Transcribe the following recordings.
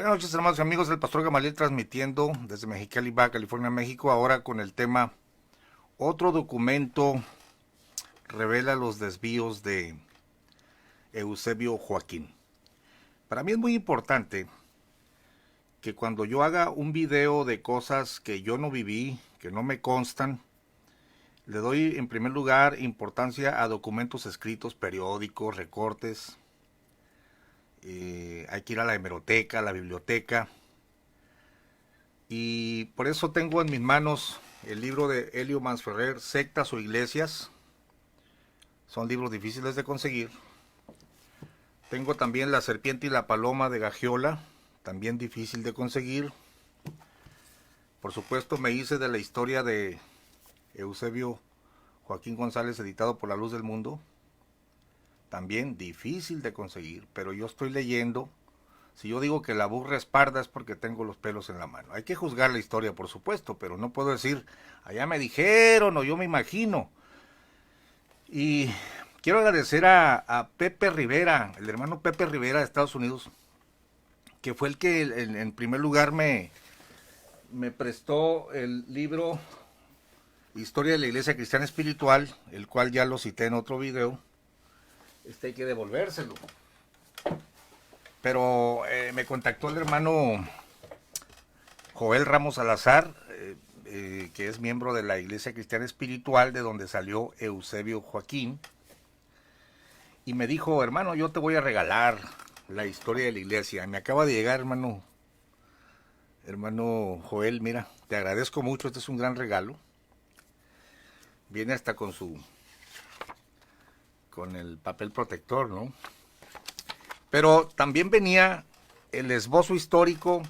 Buenas noches, hermanos y amigos, el pastor Gamaliel transmitiendo desde Mexicali, Baja California, México, ahora con el tema otro documento revela los desvíos de Eusebio Joaquín. Para mí es muy importante que cuando yo haga un video de cosas que yo no viví, que no me constan, le doy en primer lugar importancia a documentos escritos, periódicos, recortes. Hay que ir a la hemeroteca, a la biblioteca. Y por eso tengo en mis manos el libro de Helio Mansferrer, Sectas o Iglesias. Son libros difíciles de conseguir. Tengo también La Serpiente y la Paloma de Gagiola, también difícil de conseguir. Por supuesto me hice de la historia de Eusebio Joaquín González, editado por La Luz del Mundo. También difícil de conseguir, pero yo estoy leyendo. Si yo digo que la burra es parda es porque tengo los pelos en la mano. Hay que juzgar la historia, por supuesto, pero no puedo decir, allá me dijeron o yo me imagino. Y quiero agradecer a Pepe Rivera, el hermano Pepe Rivera de Estados Unidos, que fue el que en primer lugar me prestó el libro Historia de la Iglesia Cristiana Espiritual, el cual ya lo cité en otro video. Hay que devolvérselo. Pero me contactó el hermano Joel Ramos Salazar, que es miembro de la Iglesia Cristiana Espiritual, de donde salió Eusebio Joaquín, y me dijo, hermano, yo te voy a regalar la historia de la iglesia. Me acaba de llegar, hermano Joel, mira, te agradezco mucho, este es un gran regalo. Viene hasta con el papel protector, ¿no? Pero también venía el esbozo histórico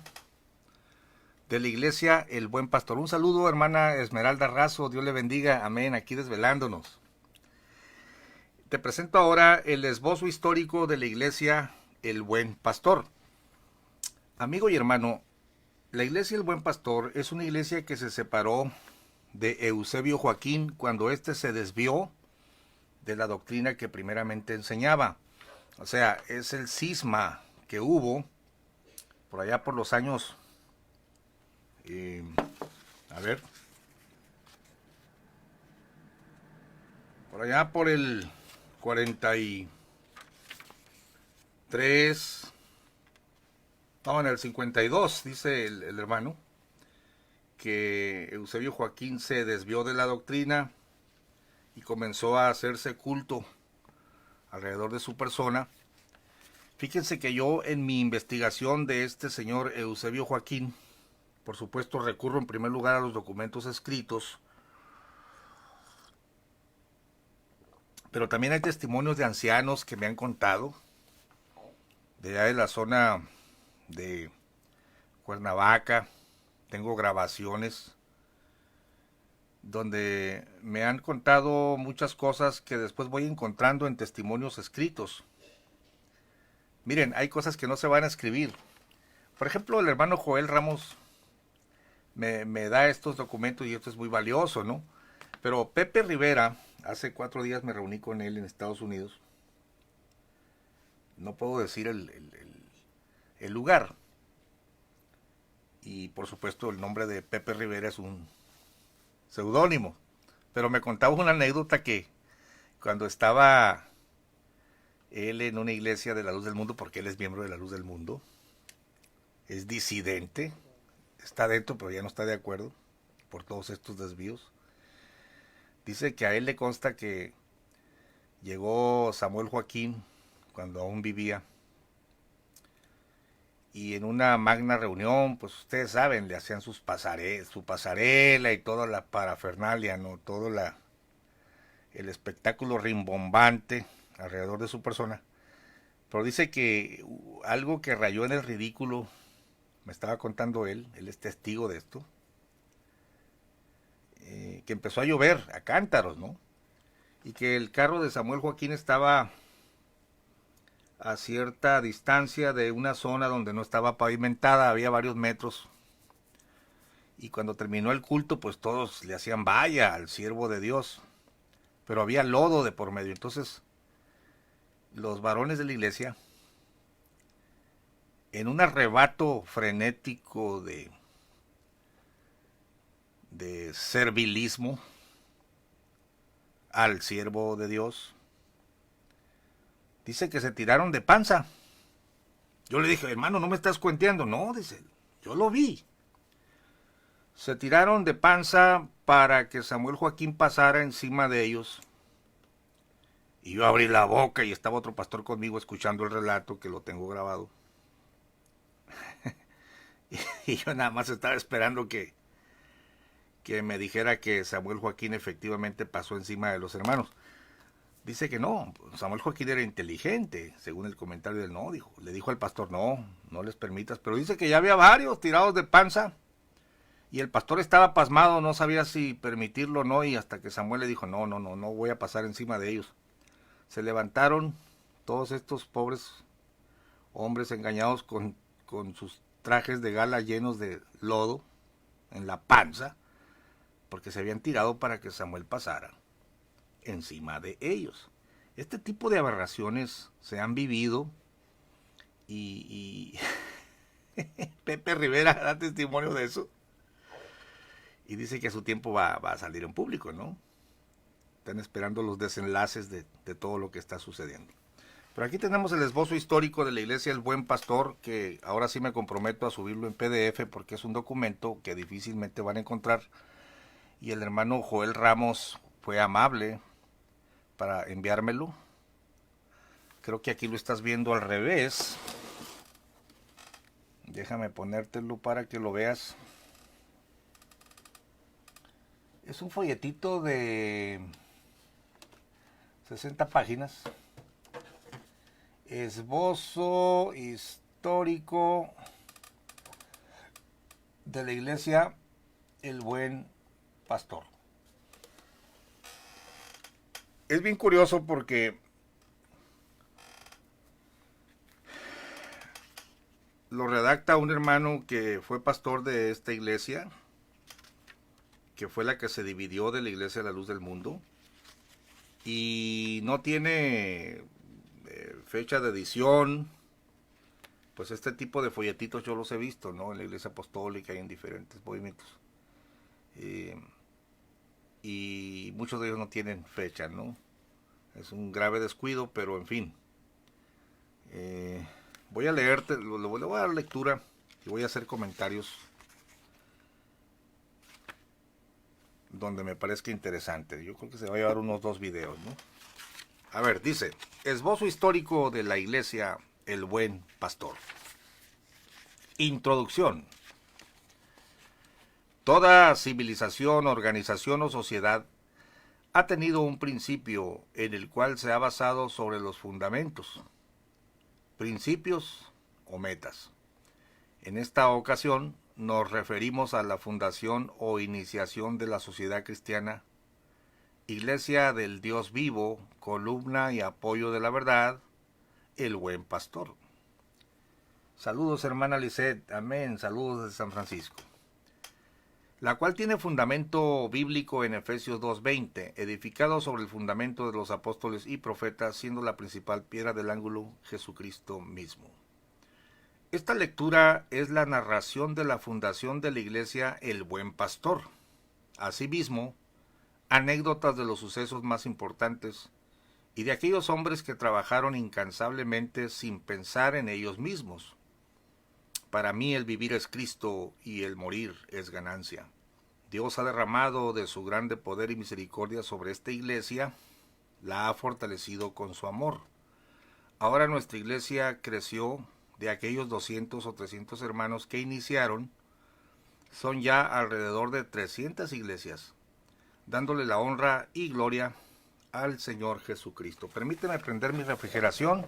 de la iglesia El Buen Pastor. Un saludo, hermana Esmeralda Razo, Dios le bendiga, amén, aquí desvelándonos. Te presento ahora el esbozo histórico de la iglesia El Buen Pastor. Amigo y hermano, la iglesia El Buen Pastor es una iglesia que se separó de Eusebio Joaquín cuando éste se desvió de la doctrina que primeramente enseñaba. O sea, es el cisma que hubo por allá por los años, por allá por el 43, no, en el 52, dice el hermano, que Eusebio Joaquín se desvió de la doctrina y comenzó a hacerse culto alrededor de su persona. Fíjense que yo en mi investigación de este señor Eusebio Joaquín, por supuesto recurro en primer lugar a los documentos escritos, pero también hay testimonios de ancianos que me han contado, de allá de la zona de Cuernavaca. Tengo grabaciones donde me han contado muchas cosas que después voy encontrando en testimonios escritos. Miren, hay cosas que no se van a escribir. Por ejemplo, el hermano Joel Ramos me da estos documentos y esto es muy valioso, ¿no? Pero Pepe Rivera, hace 4 días me reuní con él en Estados Unidos. No puedo decir el lugar. Y por supuesto el nombre de Pepe Rivera es un seudónimo. Pero me contaba una anécdota que cuando estaba él en una iglesia de la Luz del Mundo, porque él es miembro de la Luz del Mundo, es disidente, está dentro pero ya no está de acuerdo por todos estos desvíos. Dice que a él le consta que llegó Samuel Joaquín cuando aún vivía, y en una magna reunión, pues ustedes saben, le hacían su pasarela y toda la parafernalia, ¿no? Todo el espectáculo rimbombante alrededor de su persona. Pero dice que algo que rayó en el ridículo, me estaba contando él es testigo de esto, que empezó a llover a cántaros, ¿no? Y que el carro de Samuel Joaquín estaba a cierta distancia de una zona donde no estaba pavimentada, había varios metros. Y cuando terminó el culto, pues todos le hacían vaya al siervo de Dios. Pero había lodo de por medio. Entonces, los varones de la iglesia en un arrebato frenético de servilismo al siervo de Dios, dice que se tiraron de panza. Yo le dije, hermano, ¿no me estás cuenteando? No, dice, yo lo vi. Se tiraron de panza para que Samuel Joaquín pasara encima de ellos. Y yo abrí la boca y estaba otro pastor conmigo escuchando el relato, que lo tengo grabado. Y yo nada más estaba esperando que me dijera que Samuel Joaquín efectivamente pasó encima de los hermanos. Dice que no, Samuel Joaquín era inteligente, según el comentario del no, dijo. Le dijo al pastor, no, no les permitas, pero dice que ya había varios tirados de panza, y el pastor estaba pasmado, no sabía si permitirlo o no, y hasta que Samuel le dijo, no voy a pasar encima de ellos. Se levantaron todos estos pobres hombres engañados con sus trajes de gala llenos de lodo en la panza, porque se habían tirado para que Samuel pasara encima de ellos. Este tipo de aberraciones se han vivido y Pepe Rivera da testimonio de eso y dice que a su tiempo va a salir en público, ¿no? Están esperando los desenlaces de todo lo que está sucediendo. Pero aquí tenemos el esbozo histórico de la iglesia El Buen Pastor, que ahora sí me comprometo a subirlo en PDF porque es un documento que difícilmente van a encontrar, y el hermano Joel Ramos fue amable para enviármelo. Creo que aquí lo estás viendo al revés. Déjame ponértelo para que lo veas. Es un folletito de 60 páginas. Esbozo histórico de la iglesia El Buen Pastor. Es bien curioso porque lo redacta un hermano que fue pastor de esta iglesia, que fue la que se dividió de la iglesia de la Luz del Mundo, y no tiene fecha de edición. Pues este tipo de folletitos yo los he visto, ¿no? En la iglesia apostólica y en diferentes movimientos. Y muchos de ellos no tienen fecha, ¿no? Es un grave descuido, pero en fin. Voy a leerte, le voy a dar lectura y voy a hacer comentarios donde me parezca interesante. Yo creo que se va a llevar unos 2 videos, ¿no? A ver, dice, esbozo histórico de la iglesia El Buen Pastor. Introducción. Toda civilización, organización o sociedad ha tenido un principio en el cual se ha basado sobre los fundamentos, principios o metas. En esta ocasión nos referimos a la fundación o iniciación de la sociedad cristiana, Iglesia del Dios vivo, columna y apoyo de la verdad, El Buen Pastor. Saludos, hermana Lisette, amén, saludos desde San Francisco. La cual tiene fundamento bíblico en Efesios 2:20, edificado sobre el fundamento de los apóstoles y profetas, siendo la principal piedra del ángulo Jesucristo mismo. Esta lectura es la narración de la fundación de la iglesia El Buen Pastor. Asimismo, anécdotas de los sucesos más importantes y de aquellos hombres que trabajaron incansablemente sin pensar en ellos mismos. Para mí el vivir es Cristo y el morir es ganancia. Dios ha derramado de su grande poder y misericordia sobre esta iglesia, la ha fortalecido con su amor. Ahora nuestra iglesia creció, de aquellos 200 o 300 hermanos que iniciaron, son ya alrededor de 300 iglesias, dándole la honra y gloria al Señor Jesucristo. Permíteme prender mi refrigeración,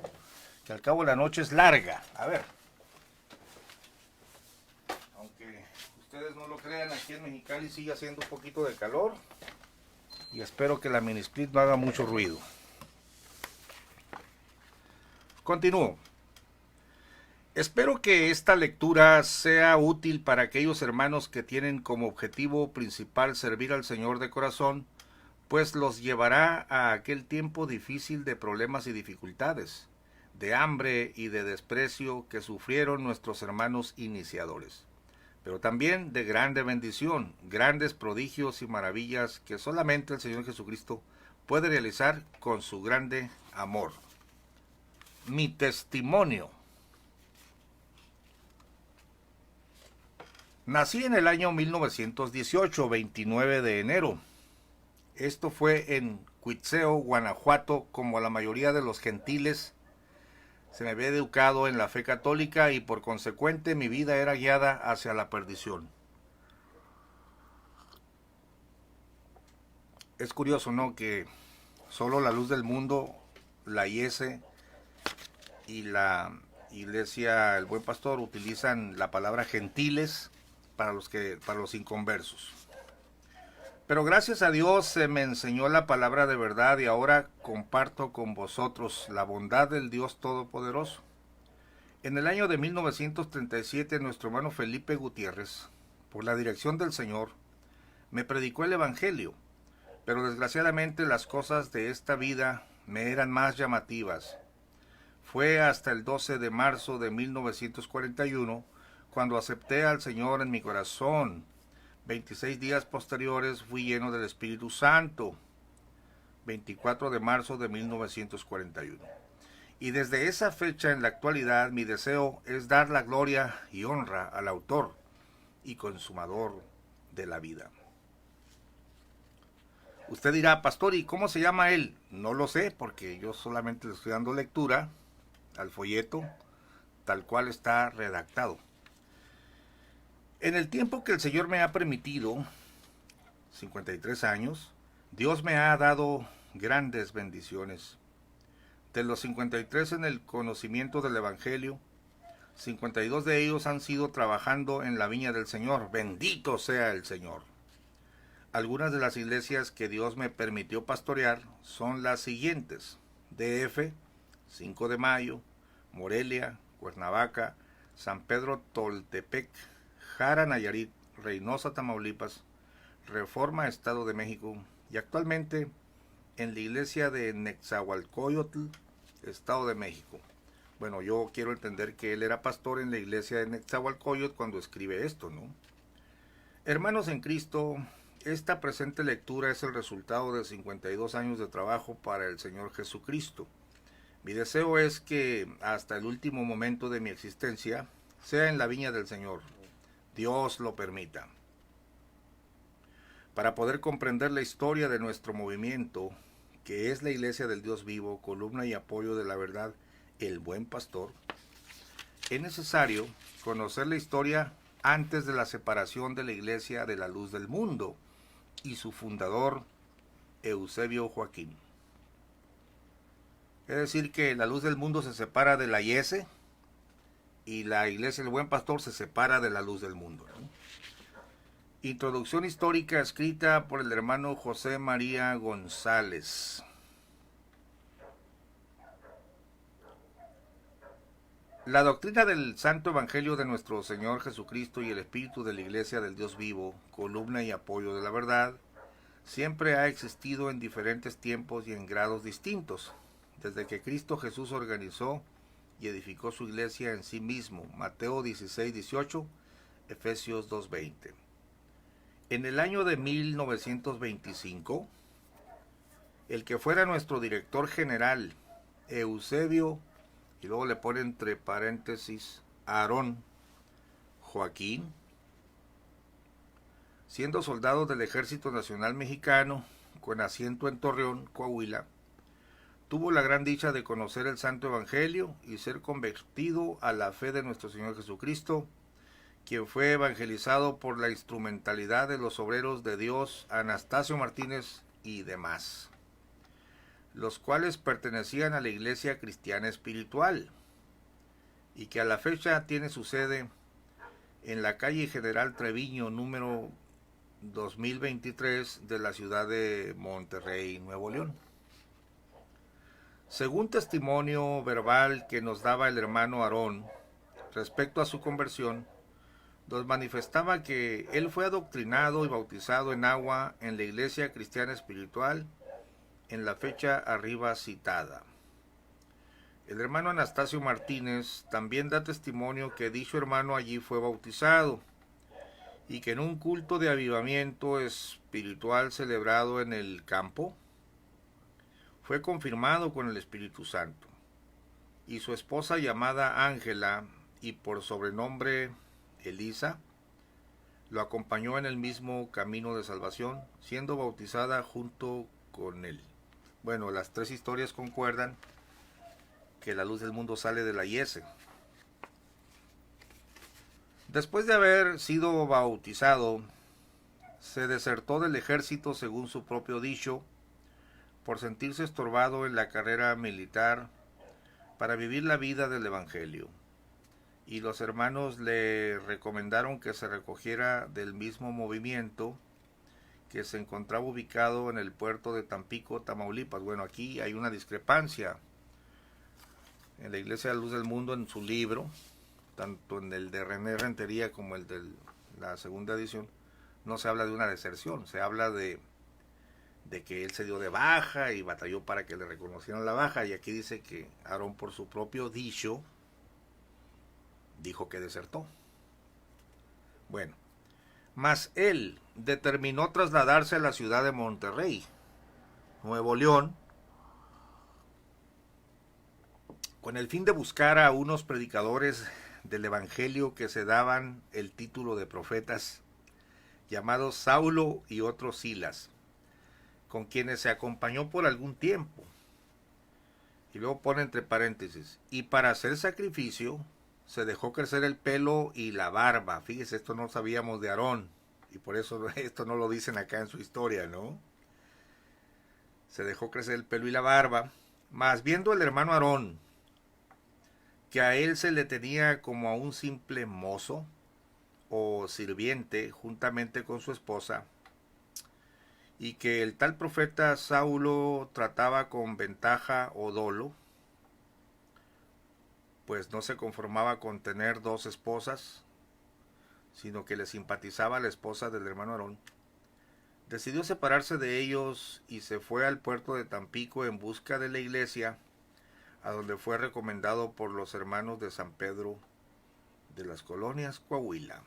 que al cabo de la noche es larga. A ver. Aunque ustedes no lo crean, aquí en Mexicali sigue haciendo un poquito de calor. Y espero que la mini split no haga mucho ruido. Continúo. Espero que esta lectura sea útil para aquellos hermanos que tienen como objetivo principal servir al Señor de corazón, pues los llevará a aquel tiempo difícil de problemas y dificultades, de hambre y de desprecio que sufrieron nuestros hermanos iniciadores, pero también de grande bendición, grandes prodigios y maravillas que solamente el Señor Jesucristo puede realizar con su grande amor. Mi testimonio. Nací en el año 1918, 29 de enero. Esto fue en Cuitzeo, Guanajuato, como la mayoría de los gentiles. Se me había educado en la fe católica y por consecuente mi vida era guiada hacia la perdición. Es curioso, ¿no?, que solo la Luz del Mundo, la IES y la Iglesia El Buen Pastor utilizan la palabra gentiles para los inconversos. Pero gracias a Dios se me enseñó la palabra de verdad y ahora comparto con vosotros la bondad del Dios Todopoderoso. En el año de 1937 nuestro hermano Felipe Gutiérrez, por la dirección del Señor, me predicó el Evangelio, pero desgraciadamente las cosas de esta vida me eran más llamativas. Fue hasta el 12 de marzo de 1941 cuando acepté al Señor en mi corazón. 26 días posteriores fui lleno del Espíritu Santo. 24 de marzo de 1941. Y desde esa fecha en la actualidad mi deseo es dar la gloria y honra al autor y consumador de la vida. Usted dirá, pastor, ¿y cómo se llama él? No lo sé, porque yo solamente le estoy dando lectura al folleto tal cual está redactado. En el tiempo que el Señor me ha permitido, 53 años, Dios me ha dado grandes bendiciones. De los 53 en el conocimiento del Evangelio, 52 de ellos han sido trabajando en la viña del Señor. Bendito sea el Señor. Algunas de las iglesias que Dios me permitió pastorear son las siguientes: DF, 5 de Mayo, Morelia, Cuernavaca, San Pedro Toltepec, Jara, Nayarit, Reynosa, Tamaulipas, Reforma, Estado de México, y actualmente en la iglesia de Nezahualcóyotl, Estado de México. Bueno, yo quiero entender que él era pastor en la iglesia de Nezahualcóyotl cuando escribe esto, ¿no? Hermanos en Cristo, esta presente lectura es el resultado de 52 años de trabajo para el Señor Jesucristo. Mi deseo es que hasta el último momento de mi existencia sea en la viña del Señor. Dios lo permita. Para poder comprender la historia de nuestro movimiento, que es la Iglesia del Dios Vivo, columna y apoyo de la verdad, el Buen Pastor, es necesario conocer la historia antes de la separación de la Iglesia de la Luz del Mundo y su fundador, Eusebio Joaquín. Es decir, que la Luz del Mundo se separa de la IES y la Iglesia del Buen Pastor se separa de la Luz del Mundo, ¿no? Introducción histórica escrita por el hermano José María González. La doctrina del Santo Evangelio de nuestro Señor Jesucristo y el Espíritu de la Iglesia del Dios Vivo, columna y apoyo de la verdad, siempre ha existido en diferentes tiempos y en grados distintos, desde que Cristo Jesús organizó y edificó su iglesia en sí mismo. Mateo 16:18, Efesios 2:20. En el año de 1925, el que fuera nuestro director general, Eusebio, y luego le pone entre paréntesis, Aarón Joaquín, siendo soldado del Ejército Nacional Mexicano, con asiento en Torreón, Coahuila, tuvo la gran dicha de conocer el Santo Evangelio y ser convertido a la fe de nuestro Señor Jesucristo, quien fue evangelizado por la instrumentalidad de los obreros de Dios, Anastasio Martínez y demás, los cuales pertenecían a la Iglesia Cristiana Espiritual, y que a la fecha tiene su sede en la calle General Treviño, número 2023 de la ciudad de Monterrey, Nuevo León. Según testimonio verbal que nos daba el hermano Aarón respecto a su conversión, nos manifestaba que él fue adoctrinado y bautizado en agua en la Iglesia Cristiana Espiritual en la fecha arriba citada. El hermano Anastasio Martínez también da testimonio que dicho hermano allí fue bautizado y que en un culto de avivamiento espiritual celebrado en el campo fue confirmado con el Espíritu Santo, y su esposa llamada Ángela y por sobrenombre Elisa lo acompañó en el mismo camino de salvación, siendo bautizada junto con él. Bueno, las tres historias concuerdan que la luz del mundo sale de la Yese. Después de haber sido bautizado, se desertó del ejército según su propio dicho, por sentirse estorbado en la carrera militar para vivir la vida del Evangelio. Y los hermanos le recomendaron que se recogiera del mismo movimiento que se encontraba ubicado en el puerto de Tampico, Tamaulipas. Bueno, aquí hay una discrepancia. En la Iglesia de la Luz del Mundo, en su libro, tanto en el de René Rentería como el de la segunda edición, no se habla de una deserción, se habla de que él se dio de baja y batalló para que le reconocieran la baja, y aquí dice que Aarón por su propio dicho dijo que desertó. Bueno, mas él determinó trasladarse a la ciudad de Monterrey, Nuevo León, con el fin de buscar a unos predicadores del Evangelio que se daban el título de profetas, llamados Saulo y otros Silas, con quienes se acompañó por algún tiempo. Y luego pone entre paréntesis, y para hacer sacrificio se dejó crecer el pelo y la barba. Fíjese, esto no sabíamos de Aarón, y por eso esto no lo dicen acá en su historia, ¿no? Se dejó crecer el pelo y la barba, mas viendo el hermano Aarón que a él se le tenía como a un simple mozo o sirviente juntamente con su esposa, y que el tal profeta Saulo trataba con ventaja o dolo, pues no se conformaba con tener dos esposas, sino que le simpatizaba a la esposa del hermano Aarón, decidió separarse de ellos y se fue al puerto de Tampico en busca de la iglesia, a donde fue recomendado por los hermanos de San Pedro de las Colonias, Coahuila.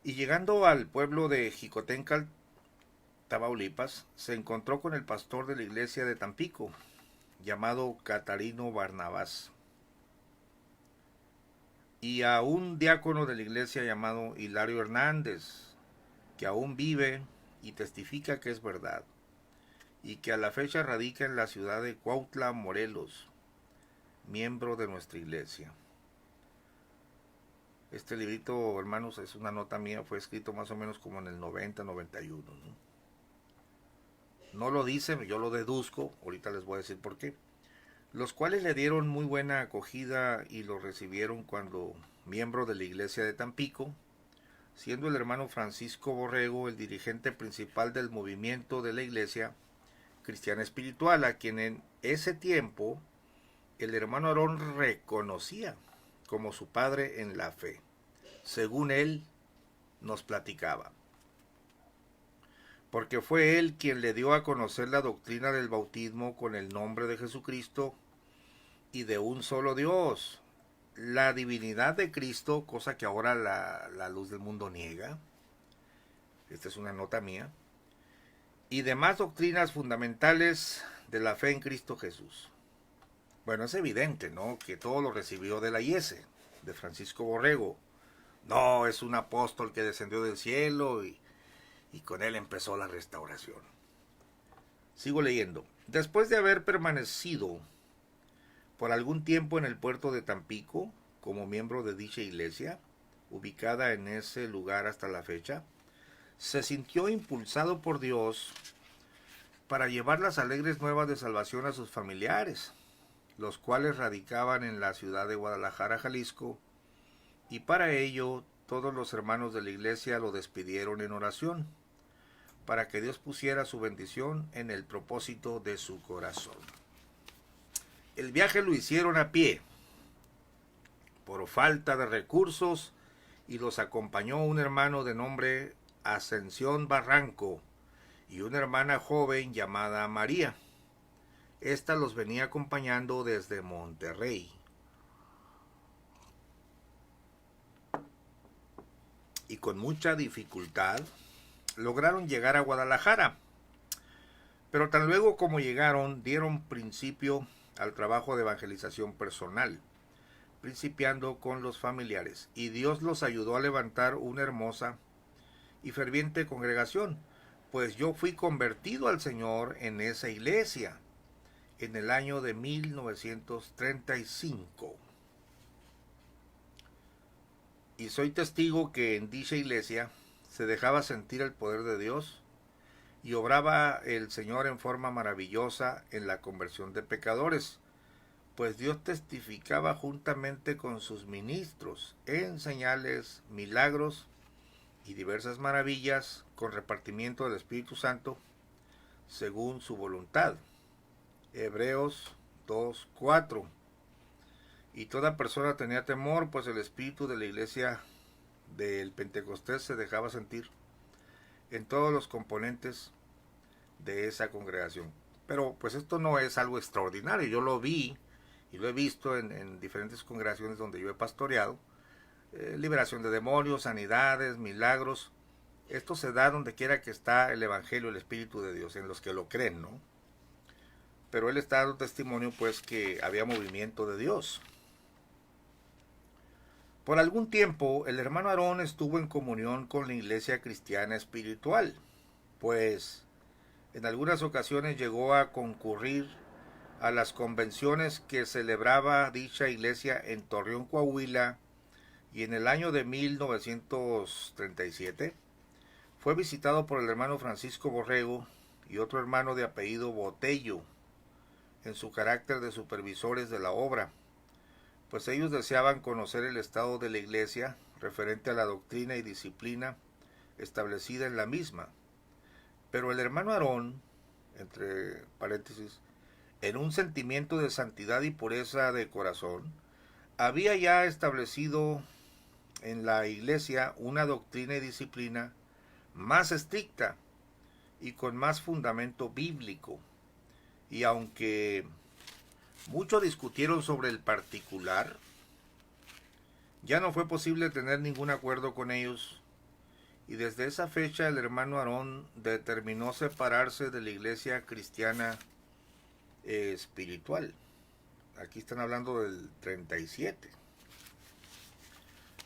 Y llegando al pueblo de Jicotencal, Tamaulipas, se encontró con el pastor de la iglesia de Tampico, llamado Catarino Barnabás, y a un diácono de la iglesia llamado Hilario Hernández, que aún vive y testifica que es verdad, y que a la fecha radica en la ciudad de Cuautla, Morelos, miembro de nuestra iglesia. Este librito, hermanos, es una nota mía, fue escrito más o menos como en el 90-91, ¿no? Lo dice, yo lo deduzco, ahorita les voy a decir por qué. Los cuales le dieron muy buena acogida y lo recibieron cuando miembro de la iglesia de Tampico, siendo el hermano Francisco Borrego el dirigente principal del movimiento de la iglesia cristiana espiritual, a quien en ese tiempo el hermano Aarón reconocía como su padre en la fe, según él nos platicaba, porque fue él quien le dio a conocer la doctrina del bautismo con el nombre de Jesucristo y de un solo Dios, la divinidad de Cristo, cosa que ahora la luz del mundo niega. Esta es una nota mía. Y demás doctrinas fundamentales de la fe en Cristo Jesús. Bueno, es evidente, ¿no?, que todo lo recibió de la Yese, de Francisco Borrego. No, es un apóstol que descendió del cielo y con él empezó la restauración. Sigo leyendo. Después de haber permanecido por algún tiempo en el puerto de Tampico, como miembro de dicha iglesia, ubicada en ese lugar hasta la fecha, se sintió impulsado por Dios para llevar las alegres nuevas de salvación a sus familiares, los cuales radicaban en la ciudad de Guadalajara, Jalisco, y para ello todos los hermanos de la iglesia lo despidieron en oración, para que Dios pusiera su bendición en el propósito de su corazón. El viaje lo hicieron a pie, por falta de recursos, y los acompañó un hermano de nombre Ascensión Barranco y una hermana joven llamada María. Esta los venía acompañando desde Monterrey. Y con mucha dificultad lograron llegar a Guadalajara. Pero tan luego como llegaron, dieron principio al trabajo de evangelización personal, principiando con los familiares. Y Dios los ayudó a levantar una hermosa y ferviente congregación, pues yo fui convertido al Señor en esa iglesia en el año de 1935. Y soy testigo que en dicha iglesia se dejaba sentir el poder de Dios y obraba el Señor en forma maravillosa en la conversión de pecadores, pues Dios testificaba juntamente con sus ministros en señales, milagros y diversas maravillas con repartimiento del Espíritu Santo según su voluntad. Hebreos 2:4. Y toda persona tenía temor, pues el espíritu de la iglesia del Pentecostés se dejaba sentir en todos los componentes de esa congregación. Pero pues esto no es algo extraordinario, yo lo vi y lo he visto en diferentes congregaciones donde yo he pastoreado. Liberación de demonios, sanidades, milagros. Esto se da donde quiera que está el Evangelio, el Espíritu de Dios, en los que lo creen, ¿no? Pero él está dando testimonio pues que había movimiento de Dios. Por algún tiempo el hermano Aarón estuvo en comunión con la iglesia cristiana espiritual, pues en algunas ocasiones llegó a concurrir a las convenciones que celebraba dicha iglesia en Torreón, Coahuila, y en el año de 1937 fue visitado por el hermano Francisco Borrego y otro hermano de apellido Botello, en su carácter de supervisores de la obra, pues ellos deseaban conocer el estado de la iglesia referente a la doctrina y disciplina establecida en la misma. Pero el hermano Aarón, entre paréntesis, en un sentimiento de santidad y pureza de corazón, había ya establecido en la iglesia una doctrina y disciplina más estricta y con más fundamento bíblico. Y aunque muchos discutieron sobre el particular, ya no fue posible tener ningún acuerdo con ellos, y desde esa fecha el hermano Aarón determinó separarse de la iglesia cristiana espiritual. Aquí están hablando del 37.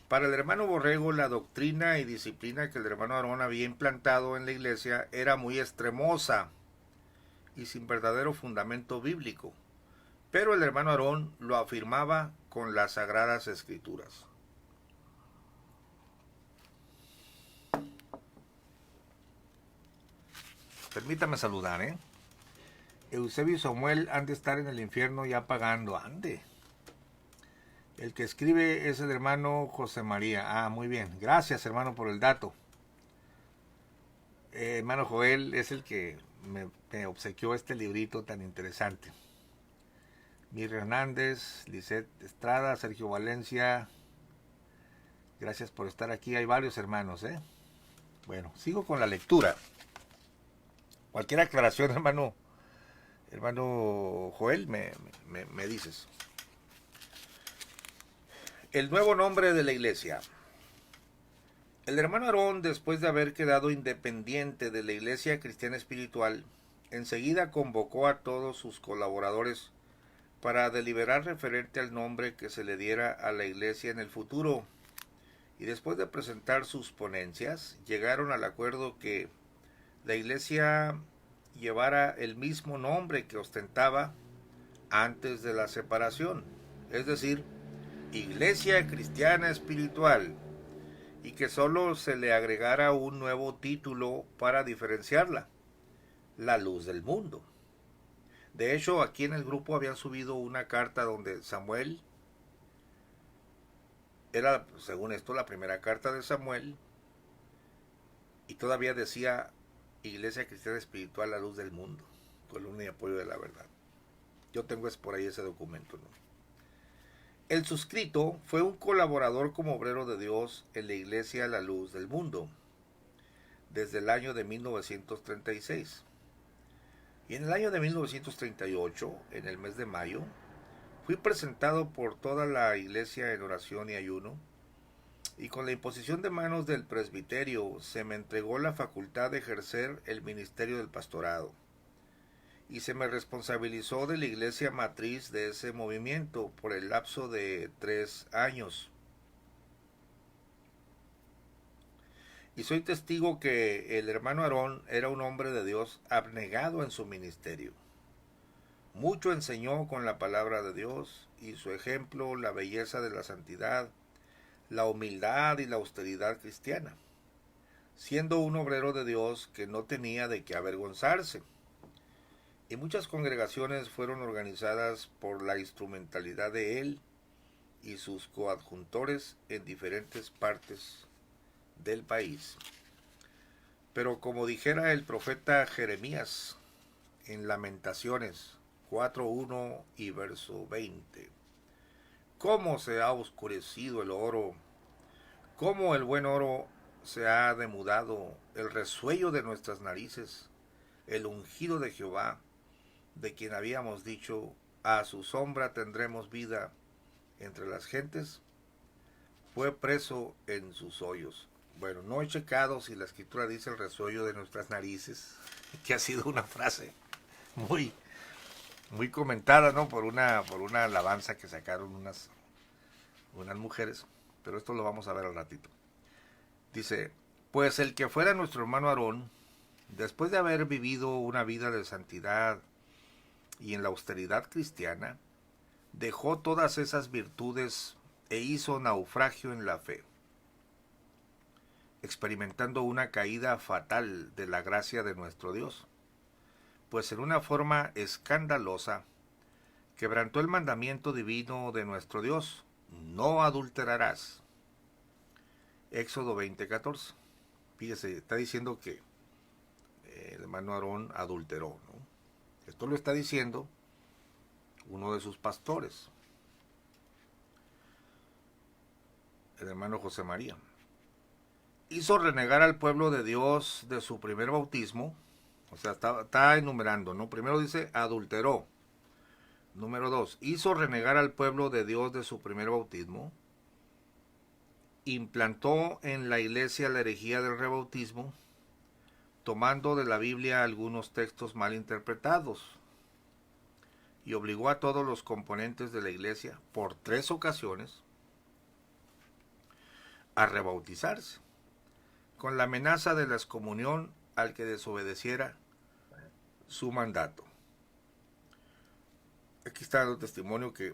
Para el hermano Borrego, la doctrina y disciplina que el hermano Aarón había implantado en la iglesia era muy extremosa y sin verdadero fundamento bíblico, pero el hermano Aarón lo afirmaba con las sagradas escrituras. Permítame saludar, Eusebio y Samuel han de estar en el infierno ya pagando, ande. El que escribe es el hermano José María. Ah, muy bien. Gracias, hermano, por el dato. Hermano Joel es el que me obsequió este librito tan interesante. Mir Hernández, Lisette Estrada, Sergio Valencia. Gracias por estar aquí. Hay varios hermanos, Bueno, sigo con la lectura. Cualquier aclaración, hermano Joel, me dices. El nuevo nombre de la iglesia. El hermano Aarón, después de haber quedado independiente de la iglesia cristiana espiritual, enseguida convocó a todos sus colaboradores para deliberar referente al nombre que se le diera a la iglesia en el futuro, y después de presentar sus ponencias, llegaron al acuerdo que la iglesia llevara el mismo nombre que ostentaba antes de la separación, es decir, Iglesia Cristiana Espiritual, y que solo se le agregara un nuevo título para diferenciarla: La Luz del Mundo. De hecho, aquí en el grupo habían subido una carta donde Samuel, era según esto la primera carta de Samuel, y todavía decía Iglesia Cristiana Espiritual, La Luz del Mundo, columna y apoyo de la verdad. Yo tengo por ahí ese documento, ¿no? El suscrito fue un colaborador como obrero de Dios en la iglesia La Luz del Mundo desde el año de 1936. Y en el año de 1938, en el mes de mayo, fui presentado por toda la iglesia en oración y ayuno, y con la imposición de manos del presbiterio se me entregó la facultad de ejercer el ministerio del pastorado, y se me responsabilizó de la iglesia matriz de ese movimiento por el lapso de 3 años. Y soy testigo que el hermano Aarón era un hombre de Dios abnegado en su ministerio. Mucho enseñó con la palabra de Dios, y su ejemplo, la belleza de la santidad, la humildad y la austeridad cristiana, siendo un obrero de Dios que no tenía de qué avergonzarse. Y muchas congregaciones fueron organizadas por la instrumentalidad de él y sus coadjuntores en diferentes partes del país. Pero como dijera el profeta Jeremías en Lamentaciones 4:1 y verso 20, cómo se ha oscurecido el oro, cómo el buen oro se ha demudado, el resuello de nuestras narices, el ungido de Jehová, de quien habíamos dicho, a su sombra tendremos vida entre las gentes, fue preso en sus hoyos. Bueno, no he checado si la escritura dice el resuello de nuestras narices, que ha sido una frase muy, muy comentada, ¿no? Por una alabanza que sacaron unas mujeres, pero esto lo vamos a ver al ratito. Dice, pues el que fuera nuestro hermano Aarón, después de haber vivido una vida de santidad y en la austeridad cristiana, dejó todas esas virtudes e hizo naufragio en la fe, experimentando una caída fatal de la gracia de nuestro Dios, pues en una forma escandalosa quebrantó el mandamiento divino de nuestro Dios, no adulterarás. Éxodo 20:14. Fíjese, está diciendo que el hermano Aarón adulteró, ¿no? Esto lo está diciendo uno de sus pastores, el hermano José María. Hizo renegar al pueblo de Dios de su primer bautismo, o sea, está enumerando, ¿no? Primero dice adulteró. Número 2, hizo renegar al pueblo de Dios de su primer bautismo, implantó en la iglesia la herejía del rebautismo, tomando de la Biblia algunos textos mal interpretados, y obligó a todos los componentes de la iglesia, por 3 ocasiones, a rebautizarse, con la amenaza de la excomunión al que desobedeciera su mandato. Aquí está el testimonio que,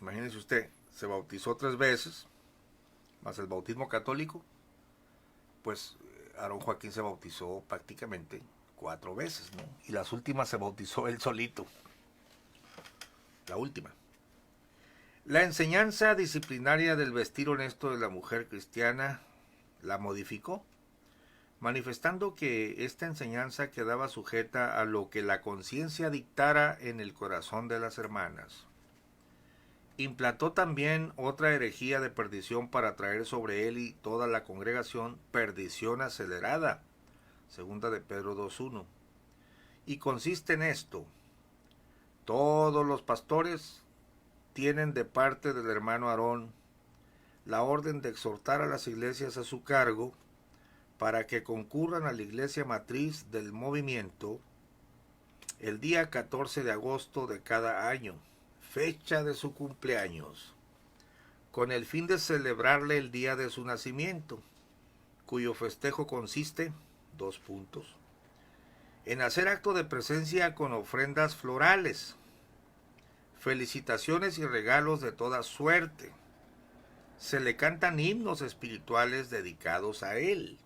imagínense usted, se bautizó 3 veces, más el bautismo católico, pues Aarón Joaquín se bautizó prácticamente 4 veces, ¿no? Y las últimas se bautizó él solito. La última. La enseñanza disciplinaria del vestir honesto de la mujer cristiana la modificó, manifestando que esta enseñanza quedaba sujeta a lo que la conciencia dictara en el corazón de las hermanas. Implantó también otra herejía de perdición para traer sobre él y toda la congregación perdición acelerada, segunda de Pedro 2:1. Y consiste en esto: todos los pastores tienen de parte del hermano Aarón la orden de exhortar a las iglesias a su cargo para que concurran a la iglesia matriz del movimiento el día 14 de agosto de cada año, fecha de su cumpleaños, con el fin de celebrarle el día de su nacimiento, cuyo festejo consiste, 2 puntos, en hacer acto de presencia con ofrendas florales, felicitaciones y regalos de toda suerte. Se le cantan himnos espirituales dedicados a él.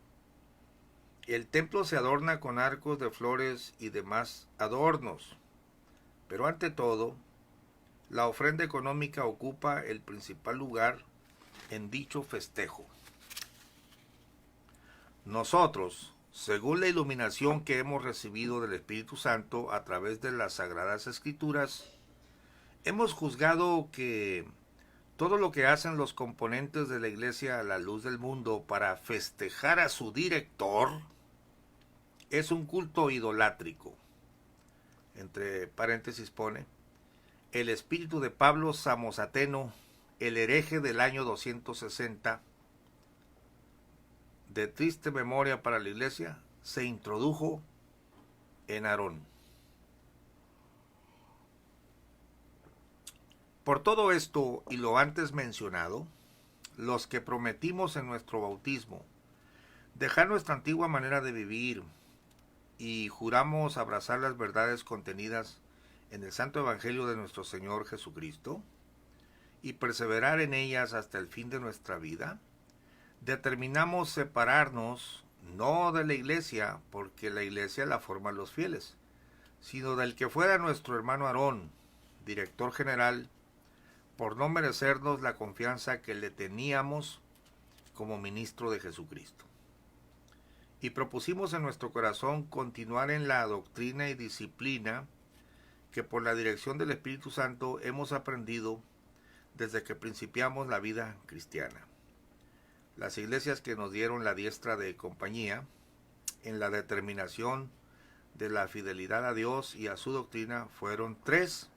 El templo se adorna con arcos de flores y demás adornos, pero ante todo, la ofrenda económica ocupa el principal lugar en dicho festejo. Nosotros, según la iluminación que hemos recibido del Espíritu Santo a través de las Sagradas Escrituras, hemos juzgado que todo lo que hacen los componentes de la Iglesia a la luz del mundo para festejar a su director es un culto idolátrico. entre paréntesis pone, el espíritu de Pablo Samosateno, el hereje del año 260, de triste memoria para la iglesia, se introdujo en Aarón. Por todo esto y lo antes mencionado, los que prometimos en nuestro bautismo dejar nuestra antigua manera de vivir y juramos abrazar las verdades contenidas en el Santo Evangelio de nuestro Señor Jesucristo y perseverar en ellas hasta el fin de nuestra vida, determinamos separarnos no de la iglesia, porque la iglesia la forman los fieles, sino del que fuera nuestro hermano Aarón, director general, por no merecernos la confianza que le teníamos como ministro de Jesucristo. Y propusimos en nuestro corazón continuar en la doctrina y disciplina que por la dirección del Espíritu Santo hemos aprendido desde que principiamos la vida cristiana. Las iglesias que nos dieron la diestra de compañía en la determinación de la fidelidad a Dios y a su doctrina fueron 3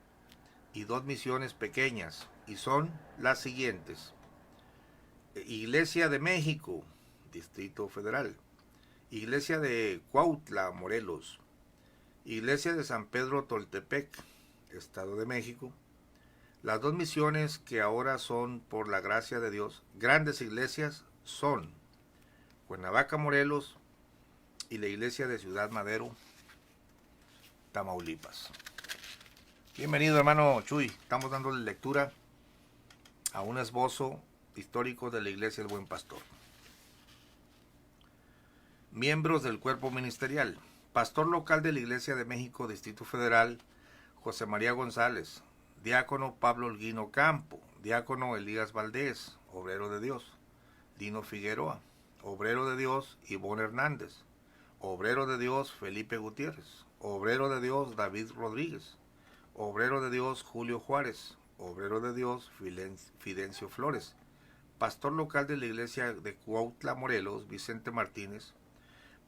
y 2 misiones pequeñas, y son las siguientes: Iglesia de México, Distrito Federal; Iglesia de Cuautla, Morelos; Iglesia de San Pedro Toltepec, Estado de México. Las 2 misiones que ahora son, por la gracia de Dios, grandes iglesias son Cuernavaca, Morelos, y la iglesia de Ciudad Madero, Tamaulipas. Bienvenido, hermano Chuy. Estamos dándole lectura a un esbozo histórico de la iglesia del Buen Pastor. Miembros del cuerpo ministerial: pastor local de la Iglesia de México, Distrito Federal, José María González; diácono Pablo Holguino Campo; diácono Elías Valdés, obrero de Dios; Dino Figueroa, obrero de Dios; Ivonne Hernández, obrero de Dios; Felipe Gutiérrez, obrero de Dios; David Rodríguez, obrero de Dios; Julio Juárez, obrero de Dios; Fidencio Flores. Pastor local de la iglesia de Cuautla, Morelos, Vicente Martínez.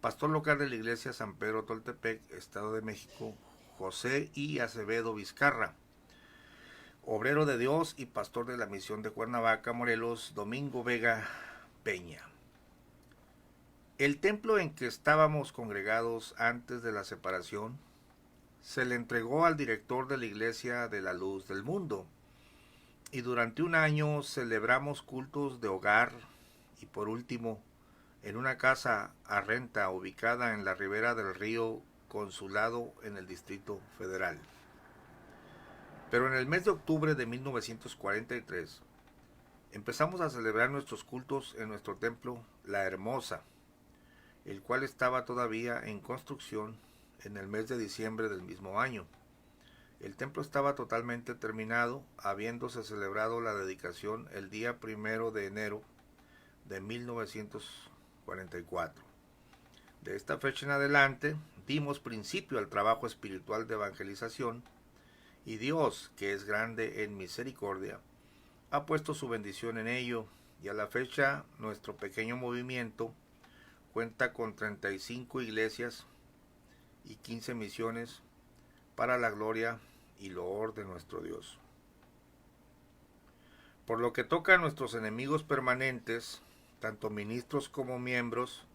Pastor local de la iglesia San Pedro Toltepec, Estado de México, José I. Acevedo Vizcarra. Obrero de Dios y pastor de la misión de Cuernavaca, Morelos, Domingo Vega Peña. El templo en que estábamos congregados antes de la separación se le entregó al director de la Iglesia de la Luz del Mundo, y durante un año celebramos cultos de hogar y, por último, en una casa a renta ubicada en la ribera del río Consulado, en el Distrito Federal. Pero en el mes de octubre de 1943 empezamos a celebrar nuestros cultos en nuestro templo La Hermosa, el cual estaba todavía en construcción en el mes de diciembre del mismo año. El templo estaba totalmente terminado, habiéndose celebrado la dedicación el día 1 de enero de 1944. De esta fecha en adelante dimos principio al trabajo espiritual de evangelización, y Dios, que es grande en misericordia, ha puesto su bendición en ello, y a la fecha nuestro pequeño movimiento cuenta con 35 iglesias y 15 misiones para la gloria y loor de nuestro Dios. Por lo que toca a nuestros enemigos permanentes, tanto ministros como miembros,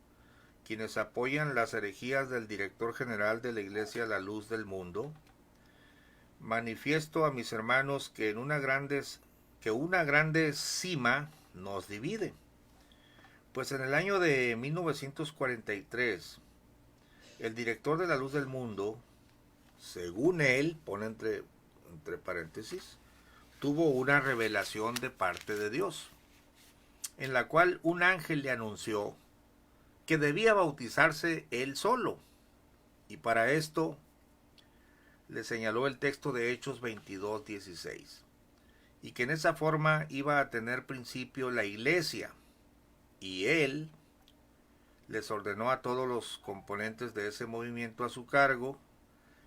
quienes apoyan las herejías del director general de la Iglesia La Luz del Mundo, manifiesto a mis hermanos que una grande cima nos divide. Pues en el año de 1943, el director de La Luz del Mundo, según él, pone entre paréntesis, tuvo una revelación de parte de Dios, en la cual un ángel le anunció que debía bautizarse él solo, y para esto le señaló el texto de Hechos 22:16, y que en esa forma iba a tener principio la iglesia, y él les ordenó a todos los componentes de ese movimiento a su cargo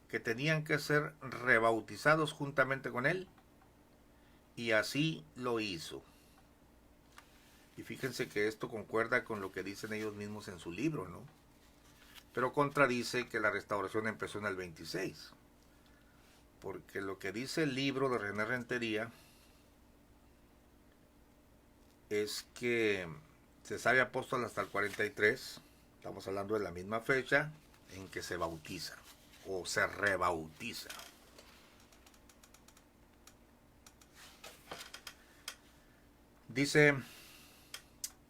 que tenían que ser rebautizados juntamente con él, y así lo hizo. Y fíjense que esto concuerda con lo que dicen ellos mismos en su libro, ¿no? Pero contradice que la restauración empezó en el 26. porque lo que dice el libro de René Rentería es que se sabe apóstol hasta el 43, estamos hablando de la misma fecha en que se bautiza o se rebautiza. Dice,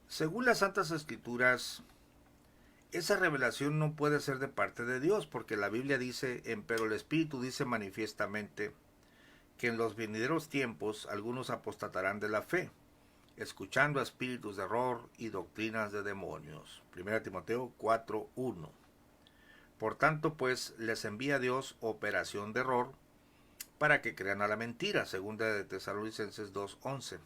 según las Santas Escrituras, esa revelación no puede ser de parte de Dios, porque la Biblia dice, pero el Espíritu dice manifiestamente que en los venideros tiempos algunos apostatarán de la fe, escuchando a espíritus de error y doctrinas de demonios. 1 Timoteo 4:1. Por tanto, pues, les envía Dios operación de error para que crean a la mentira, 2 de Tesalonicenses 2:11.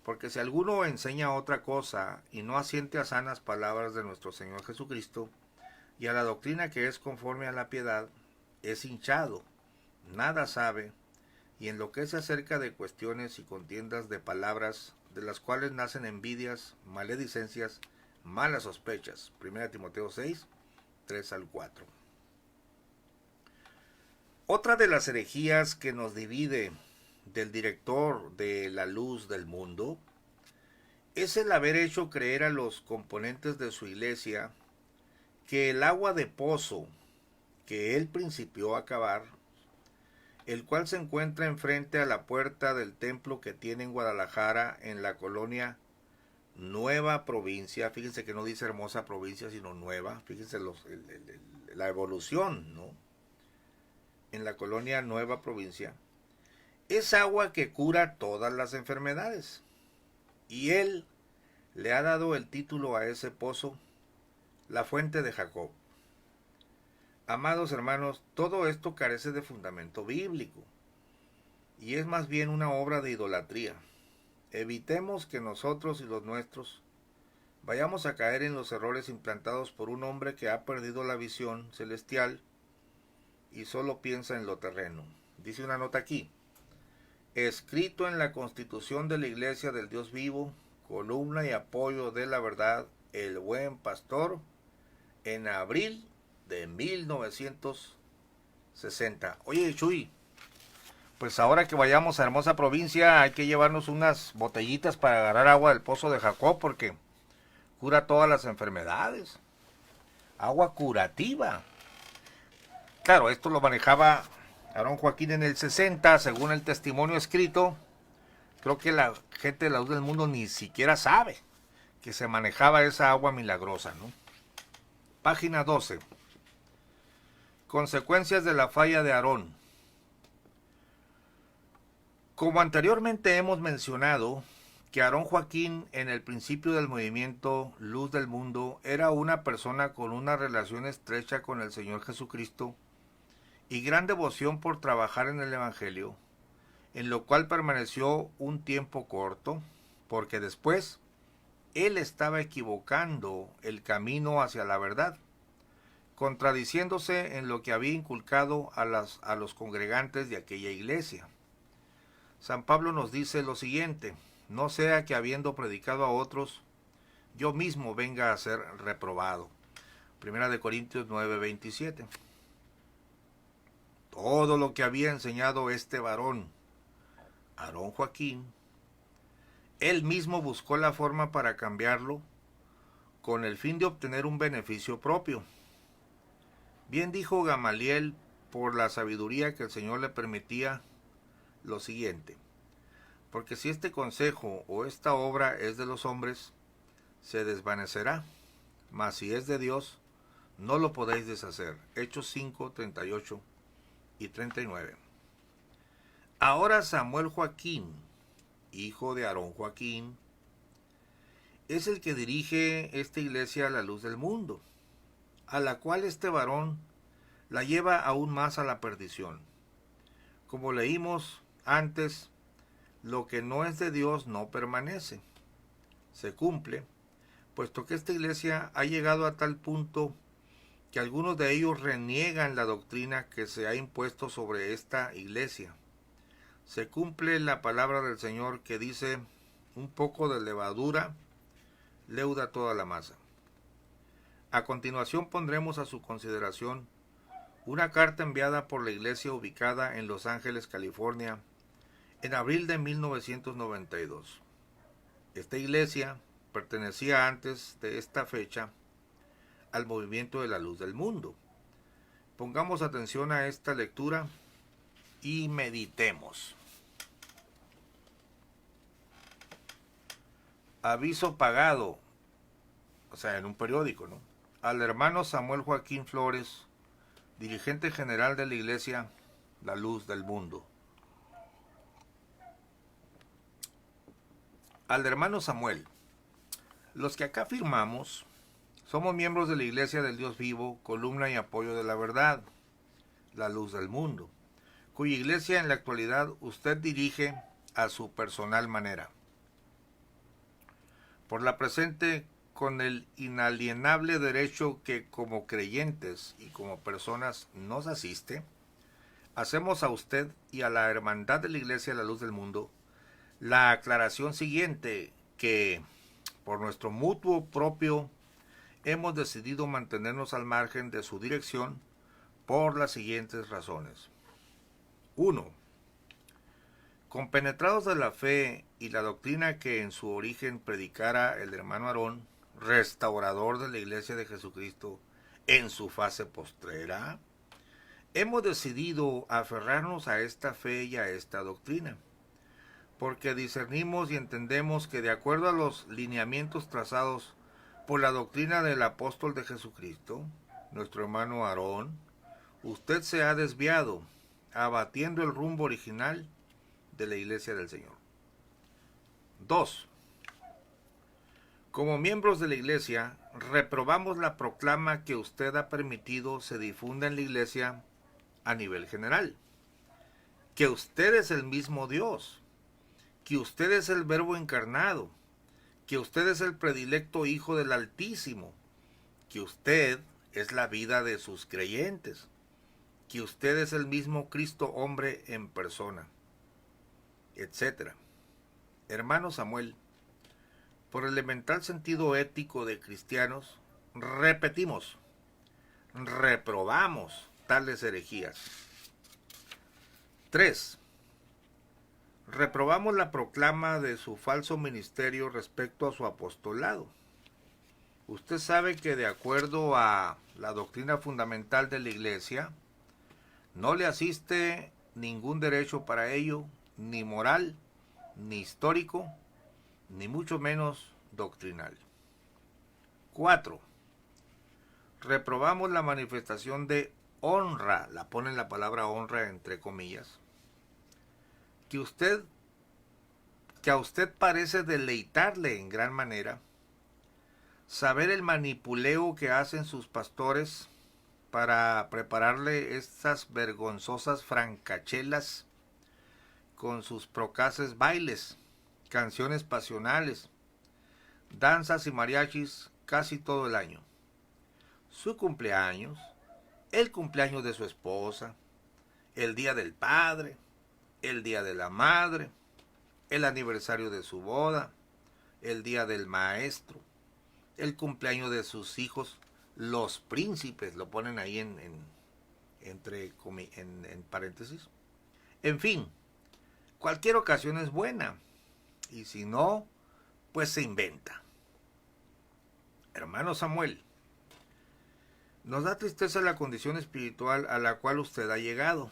Porque si alguno enseña otra cosa y no asiente a sanas palabras de nuestro Señor Jesucristo y a la doctrina que es conforme a la piedad, es hinchado, nada sabe, y enloquece acerca de cuestiones y contiendas de palabras, de las cuales nacen envidias, maledicencias, malas sospechas. 1 Timoteo 6, 3 al 4. Otra de las herejías que nos divide del director de La Luz del Mundo es el haber hecho creer a los componentes de su iglesia que el agua de pozo que él principió a cavar, el cual se encuentra enfrente a la puerta del templo que tiene en Guadalajara, en la colonia Nueva Provincia, fíjense que no dice hermosa provincia, sino nueva, fíjense la evolución, ¿no? En la colonia Nueva Provincia, es agua que cura todas las enfermedades. Y él le ha dado el título a ese pozo, la fuente de Jacob. Amados hermanos, todo esto carece de fundamento bíblico y es más bien una obra de idolatría. Evitemos que nosotros y los nuestros vayamos a caer en los errores implantados por un hombre que ha perdido la visión celestial y solo piensa en lo terreno. Dice una nota aquí: escrito en la Constitución de la Iglesia del Dios Vivo, columna y apoyo de la verdad, el Buen Pastor, en abril de 1960. Oye, Chuy, pues ahora que vayamos a Hermosa Provincia hay que llevarnos unas botellitas para agarrar agua del pozo de Jacob, porque cura todas las enfermedades. Agua curativa. Claro, esto lo manejaba Aarón Joaquín en el 60, según el testimonio escrito. Creo que la gente de La Luz del Mundo ni siquiera sabe que se manejaba esa agua milagrosa, ¿no? Página 12. Consecuencias de la falla de Aarón. Como anteriormente hemos mencionado, que Aarón Joaquín en el principio del movimiento Luz del Mundo era una persona con una relación estrecha con el Señor Jesucristo y gran devoción por trabajar en el Evangelio, en lo cual permaneció un tiempo corto, porque después él estaba equivocando el camino hacia la verdad, contradiciéndose en lo que había inculcado a los congregantes de aquella iglesia. San Pablo nos dice lo siguiente: no sea que habiendo predicado a otros, yo mismo venga a ser reprobado. 1 Corintios 9:27. Todo lo que había enseñado este varón, Aarón Joaquín, él mismo buscó la forma para cambiarlo con el fin de obtener un beneficio propio. Bien dijo Gamaliel, por la sabiduría que el Señor le permitía, lo siguiente: porque si este consejo o esta obra es de los hombres, se desvanecerá, mas si es de Dios, no lo podéis deshacer. Hechos 5, 38 y 39. Ahora Samuel Joaquín, hijo de Aarón Joaquín, es el que dirige esta iglesia a La Luz del Mundo, a la cual este varón la lleva aún más a la perdición. Como leímos antes, lo que no es de Dios no permanece. Se cumple, puesto que esta iglesia ha llegado a tal punto que algunos de ellos reniegan la doctrina que se ha impuesto sobre esta iglesia. Se cumple la palabra del Señor que dice: un poco de levadura leuda toda la masa. A continuación pondremos a su consideración Una carta enviada por la iglesia ubicada en Los Ángeles, California, en abril de 1992. Esta iglesia pertenecía antes de esta fecha al movimiento de la luz del mundo. Pongamos atención a esta lectura y meditemos. Aviso pagado, o sea, en un periódico, ¿no? Al hermano Samuel Joaquín Flores, dirigente general de la iglesia La Luz del Mundo. Al hermano Samuel, los que acá firmamos somos miembros de la Iglesia del Dios Vivo, columna y apoyo de la verdad, La Luz del Mundo, cuya iglesia en la actualidad usted dirige a su personal manera. Por la presente, con el inalienable derecho que como creyentes y como personas nos asiste, hacemos a usted y a la hermandad de la Iglesia de la Luz del Mundo la aclaración siguiente, que por nuestro mutuo propio hemos decidido mantenernos al margen de su dirección por las siguientes razones. 1. Compenetrados de la fe y la doctrina que en su origen predicara el hermano Aarón, restaurador de la Iglesia de Jesucristo en su fase postrera, hemos decidido aferrarnos a esta fe y a esta doctrina, porque discernimos y entendemos que de acuerdo a los lineamientos trazados por la doctrina del apóstol de Jesucristo, nuestro hermano Aarón, usted se ha desviado, abatiendo el rumbo original de la Iglesia del Señor. 2. Como miembros de la Iglesia, reprobamos la proclama que usted ha permitido se difunda en la Iglesia a nivel general, que usted es el mismo Dios, que usted es el Verbo encarnado, que usted es el predilecto Hijo del Altísimo, que usted es la vida de sus creyentes, que usted es el mismo Cristo hombre en persona, etc. Hermano Samuel, por elemental sentido ético de cristianos, repetimos, reprobamos tales herejías. 3. Reprobamos la proclama de su falso ministerio respecto a su apostolado. Usted sabe que de acuerdo a la doctrina fundamental de la Iglesia, no le asiste ningún derecho para ello, ni moral, ni histórico, ni mucho menos doctrinal. 4. Reprobamos la manifestación de honra, la ponen la palabra honra entre comillas, que a usted parece deleitarle en gran manera saber el manipuleo que hacen sus pastores para prepararle estas vergonzosas francachelas con sus procaces bailes, canciones pasionales, danzas y mariachis casi todo el año. Su cumpleaños, el cumpleaños de su esposa, el día del padre, el día de la madre, el aniversario de su boda, el día del maestro, el cumpleaños de sus hijos, los príncipes, lo ponen ahí en paréntesis. En fin, cualquier ocasión es buena, y si no, pues se inventa. Hermano Samuel, nos da tristeza la condición espiritual a la cual usted ha llegado.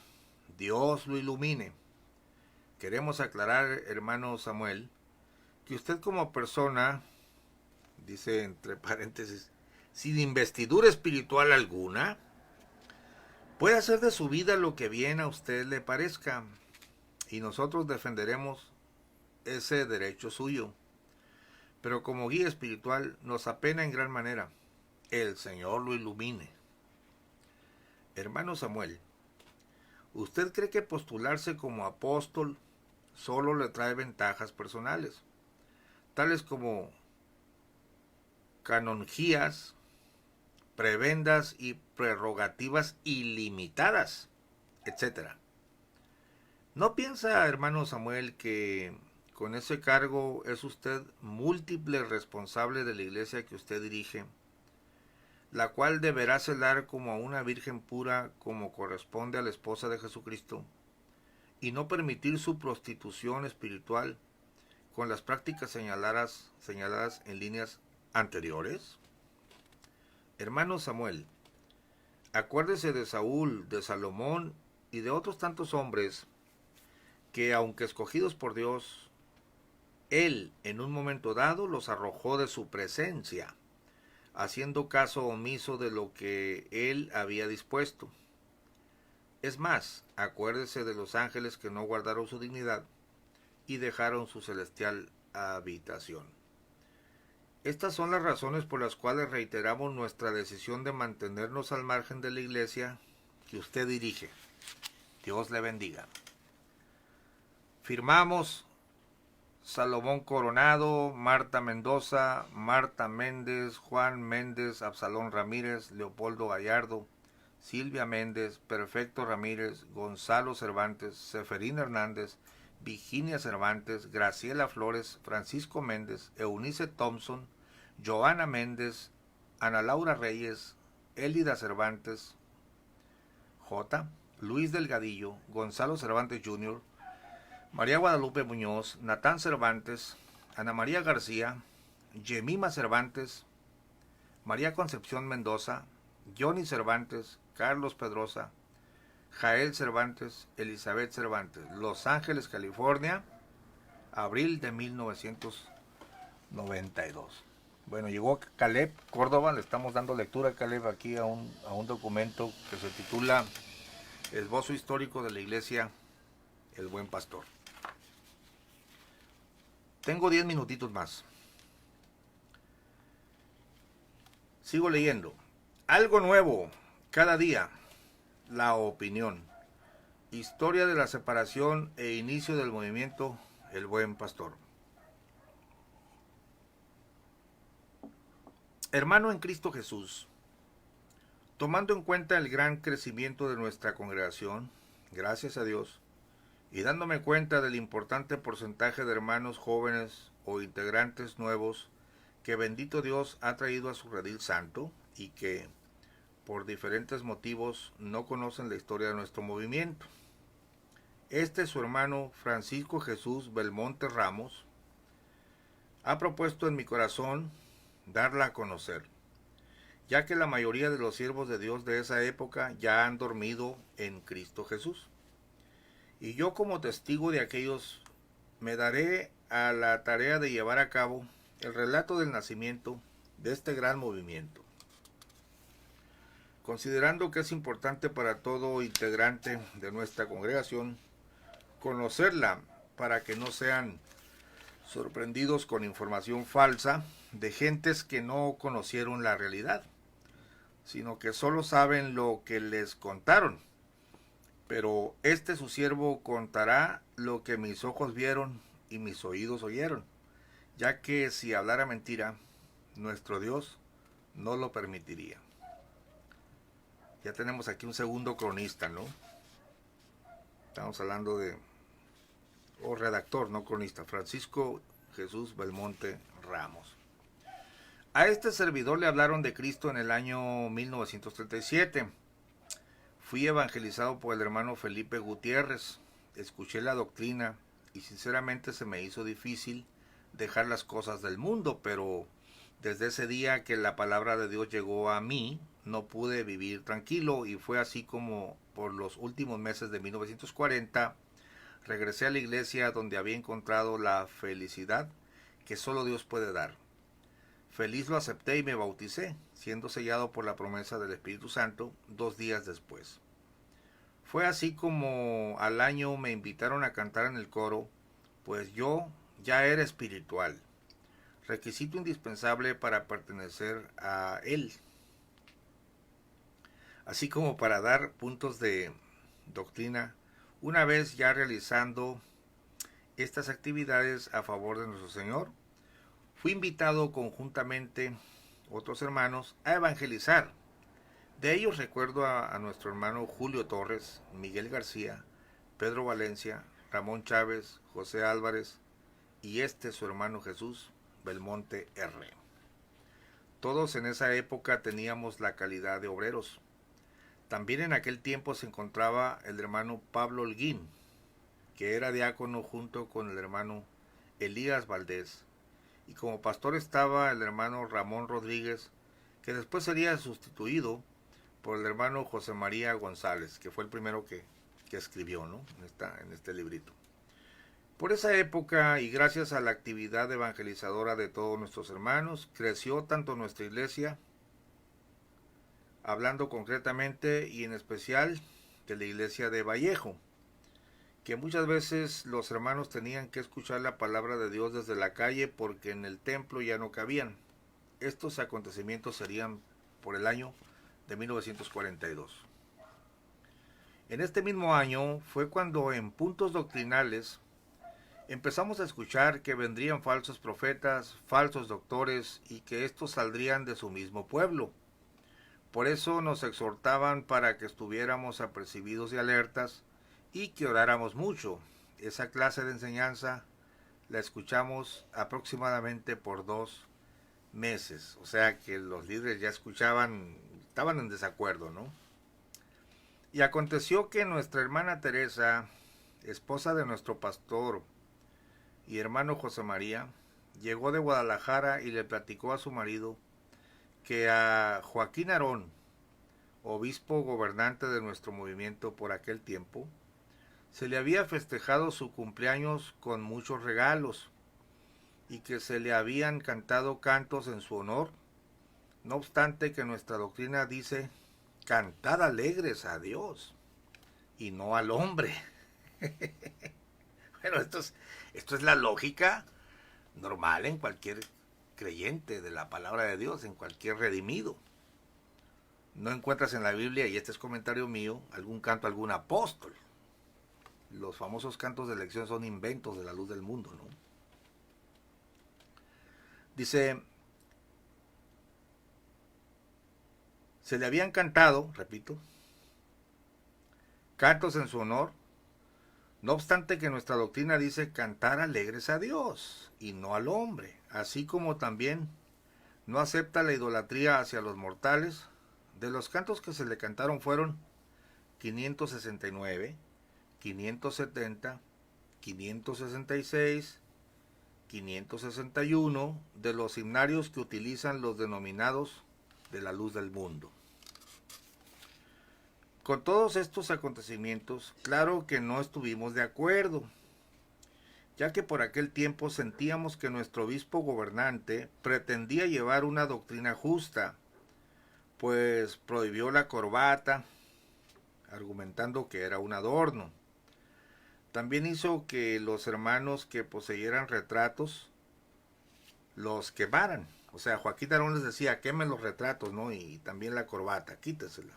Dios lo ilumine. Queremos aclarar, hermano Samuel, que usted como persona, dice entre paréntesis, sin investidura espiritual alguna, puede hacer de su vida lo que bien a usted le parezca, y nosotros defenderemos ese derecho suyo. Pero como guía espiritual nos apena en gran manera. El Señor lo ilumine. Hermano Samuel, ¿usted cree que postularse como apóstol solo le trae ventajas personales, tales como canonjías, prebendas y prerrogativas ilimitadas, etcétera? ¿No piensa, hermano Samuel, que con ese cargo es usted múltiple responsable de la iglesia que usted dirige, la cual deberá celar como a una virgen pura, como corresponde a la esposa de Jesucristo, y no permitir su prostitución espiritual con las prácticas señaladas en líneas anteriores? Hermano Samuel, acuérdese de Saúl, de Salomón y de otros tantos hombres que, aunque escogidos por Dios, Él en un momento dado los arrojó de su presencia, haciendo caso omiso de lo que Él había dispuesto. Es más, acuérdese de los ángeles que no guardaron su dignidad y dejaron su celestial habitación. Estas son las razones por las cuales reiteramos nuestra decisión de mantenernos al margen de la iglesia que usted dirige. Dios le bendiga. Firmamos Salomón Coronado, Marta Mendoza, Marta Méndez, Juan Méndez, Absalón Ramírez, Leopoldo Gallardo, Silvia Méndez, Perfecto Ramírez, Gonzalo Cervantes, Seferín Hernández, Virginia Cervantes, Graciela Flores, Francisco Méndez, Eunice Thompson, Joana Méndez, Ana Laura Reyes, Elida Cervantes, J. Luis Delgadillo, Gonzalo Cervantes Jr., María Guadalupe Muñoz, Natán Cervantes, Ana María García, Yemima Cervantes, María Concepción Mendoza, Johnny Cervantes, Carlos Pedrosa, Jael Cervantes, Elizabeth Cervantes, Los Ángeles, California, abril de 1992. Bueno, llegó Caleb Córdoba, le estamos dando lectura a Caleb aquí a un documento que se titula Esbozo histórico de la Iglesia El Buen Pastor. Tengo 10 minutitos más. Sigo leyendo. Algo nuevo, cada día. La opinión. Historia de la separación e inicio del movimiento El Buen Pastor. Hermano en Cristo Jesús, tomando en cuenta el gran crecimiento de nuestra congregación, gracias a Dios, y dándome cuenta del importante porcentaje de hermanos jóvenes o integrantes nuevos que bendito Dios ha traído a su redil santo y que, por diferentes motivos, no conocen la historia de nuestro movimiento. Su hermano Francisco Jesús Belmonte Ramos ha propuesto en mi corazón darla a conocer, ya que la mayoría de los siervos de Dios de esa época ya han dormido en Cristo Jesús. Y yo, como testigo de aquellos, me daré a la tarea de llevar a cabo el relato del nacimiento de este gran movimiento, considerando que es importante para todo integrante de nuestra congregación conocerla para que no sean sorprendidos con información falsa de gentes que no conocieron la realidad, sino que solo saben lo que les contaron. Pero su siervo contará lo que mis ojos vieron y mis oídos oyeron, ya que si hablara mentira, nuestro Dios no lo permitiría. Ya tenemos aquí un segundo cronista, ¿no? Estamos hablando de, redactor, no cronista, Francisco Jesús Belmonte Ramos. A este servidor le hablaron de Cristo en el año 1937. Fui evangelizado por el hermano Felipe Gutiérrez. Escuché la doctrina y sinceramente se me hizo difícil dejar las cosas del mundo, pero desde ese día que la palabra de Dios llegó a mí, no pude vivir tranquilo, y fue así como por los últimos meses de 1940 regresé a la iglesia donde había encontrado la felicidad que solo Dios puede dar. Feliz lo acepté y me bauticé, siendo sellado por la promesa del Espíritu Santo 2 días después. Fue así como al año me invitaron a cantar en el coro, pues yo ya era espiritual, requisito indispensable para pertenecer a él, así como para dar puntos de doctrina. Una vez ya realizando estas actividades a favor de nuestro Señor, fui invitado conjuntamente otros hermanos a evangelizar. De ellos recuerdo a nuestro hermano Julio Torres, Miguel García, Pedro Valencia, Ramón Chávez, José Álvarez y su hermano Jesús Belmonte R. Todos en esa época teníamos la calidad de obreros. También en aquel tiempo se encontraba el hermano Pablo Holguín, que era diácono junto con el hermano Elías Valdés. Y como pastor estaba el hermano Ramón Rodríguez, que después sería sustituido por el hermano José María González, que fue el primero que escribió, ¿no? En este librito. Por esa época y gracias a la actividad evangelizadora de todos nuestros hermanos, creció tanto nuestra iglesia, hablando concretamente y en especial de la iglesia de Vallejo, que muchas veces los hermanos tenían que escuchar la palabra de Dios desde la calle porque en el templo ya no cabían. Estos acontecimientos serían por el año de 1942. En este mismo año fue cuando en puntos doctrinales empezamos a escuchar que vendrían falsos profetas, falsos doctores y que estos saldrían de su mismo pueblo. Por eso nos exhortaban para que estuviéramos apercibidos y alertas y que oráramos mucho. Esa clase de enseñanza la escuchamos aproximadamente por 2 meses. O sea que los líderes ya escuchaban, estaban en desacuerdo, ¿no? Y aconteció que nuestra hermana Teresa, esposa de nuestro pastor y hermano José María, llegó de Guadalajara y le platicó a su marido que a Joaquín Arón, obispo gobernante de nuestro movimiento por aquel tiempo, se le había festejado su cumpleaños con muchos regalos y que se le habían cantado cantos en su honor, no obstante que nuestra doctrina dice, cantad alegres a Dios y no al hombre. Bueno, esto es la lógica normal en cualquier creyente de la palabra de Dios, en cualquier redimido. No encuentras en la Biblia, y este es comentario mío, algún canto a algún apóstol. Los famosos cantos de elección son inventos de la luz del mundo, ¿no? Dice, se le habían cantado, repito, cantos en su honor, no obstante que nuestra doctrina dice cantar alegres a Dios y no al hombre, así como también no acepta la idolatría hacia los mortales. De los cantos que se le cantaron fueron 569, 570, 566, 561 de los himnarios que utilizan los denominados de la luz del mundo. Con todos estos acontecimientos, claro que no estuvimos de acuerdo, ya que por aquel tiempo sentíamos que nuestro obispo gobernante pretendía llevar una doctrina justa, pues prohibió la corbata, argumentando que era un adorno. También hizo que los hermanos que poseyeran retratos los quemaran. O sea, Joaquín Arón les decía, quemen los retratos, ¿no? Y también la corbata, quítesela.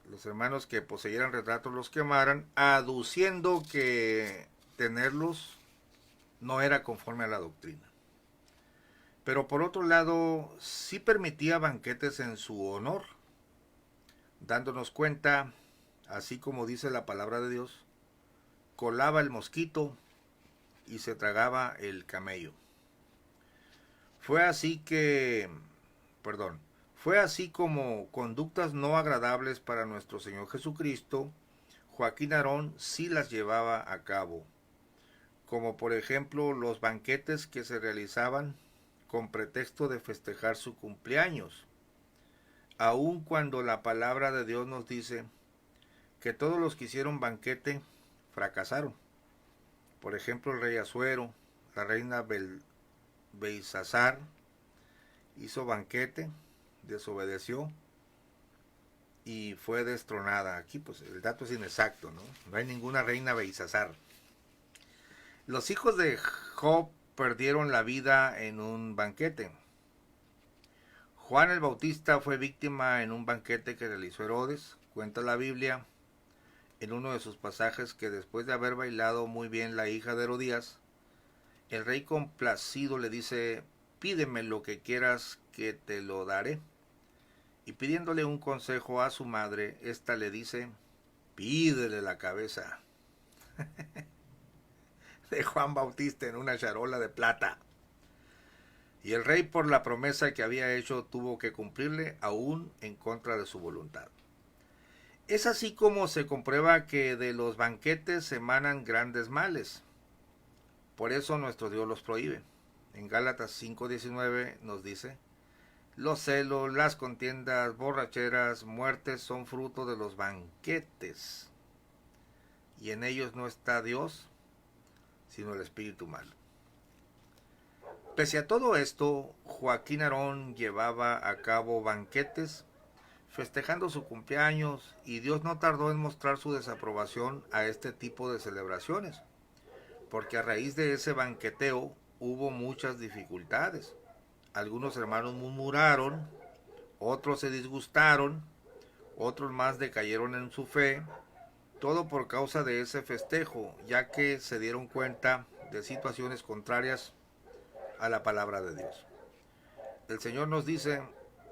Los hermanos que poseyeran retratos los quemaran, aduciendo que tenerlos no era conforme a la doctrina. Pero por otro lado, sí permitía banquetes en su honor, dándonos cuenta, así como dice la palabra de Dios, colaba el mosquito y se tragaba el camello. Fue así como conductas no agradables para nuestro Señor Jesucristo, Joaquín Arón sí las llevaba a cabo, como por ejemplo los banquetes que se realizaban con pretexto de festejar su cumpleaños, aun cuando la palabra de Dios nos dice que todos los que hicieron banquete fracasaron. Por ejemplo, el rey Asuero, la reina Belsasar hizo banquete, desobedeció y fue destronada. Aquí pues el dato es inexacto, ¿no? No hay ninguna reina Belsasar. Los hijos de Job perdieron la vida en un banquete. Juan el Bautista fue víctima en un banquete que realizó Herodes. Cuenta la Biblia en uno de sus pasajes que después de haber bailado muy bien la hija de Herodías, el rey complacido le dice, pídeme lo que quieras que te lo daré. Y pidiéndole un consejo a su madre, ésta le dice, pídele la cabeza de Juan Bautista en una charola de plata. Y el rey, por la promesa que había hecho, tuvo que cumplirle aún en contra de su voluntad. Es así como se comprueba que de los banquetes emanan grandes males. Por eso nuestro Dios los prohíbe. En Gálatas 5:19 nos dice: los celos, las contiendas, borracheras, muertes son fruto de los banquetes, y en ellos no está Dios, sino el espíritu malo. Pese a todo esto, Joaquín Arón llevaba a cabo banquetes festejando su cumpleaños, y Dios no tardó en mostrar su desaprobación a este tipo de celebraciones, porque a raíz de ese banqueteo hubo muchas dificultades. Algunos hermanos murmuraron, otros se disgustaron, otros más decayeron en su fe, todo por causa de ese festejo, ya que se dieron cuenta de situaciones contrarias a la palabra de Dios. El Señor nos dice: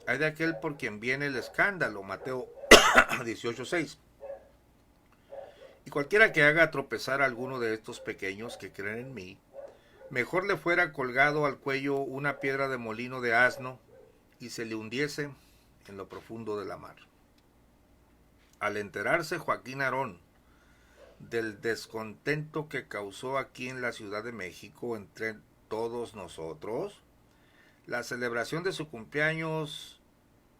hay de aquel por quien viene el escándalo, Mateo 18:6. Y cualquiera que haga tropezar a alguno de estos pequeños que creen en mí, mejor le fuera colgado al cuello una piedra de molino de asno y se le hundiese en lo profundo de la mar. Al enterarse Joaquín Arón del descontento que causó aquí en la Ciudad de México entre todos nosotros, la celebración de su cumpleaños,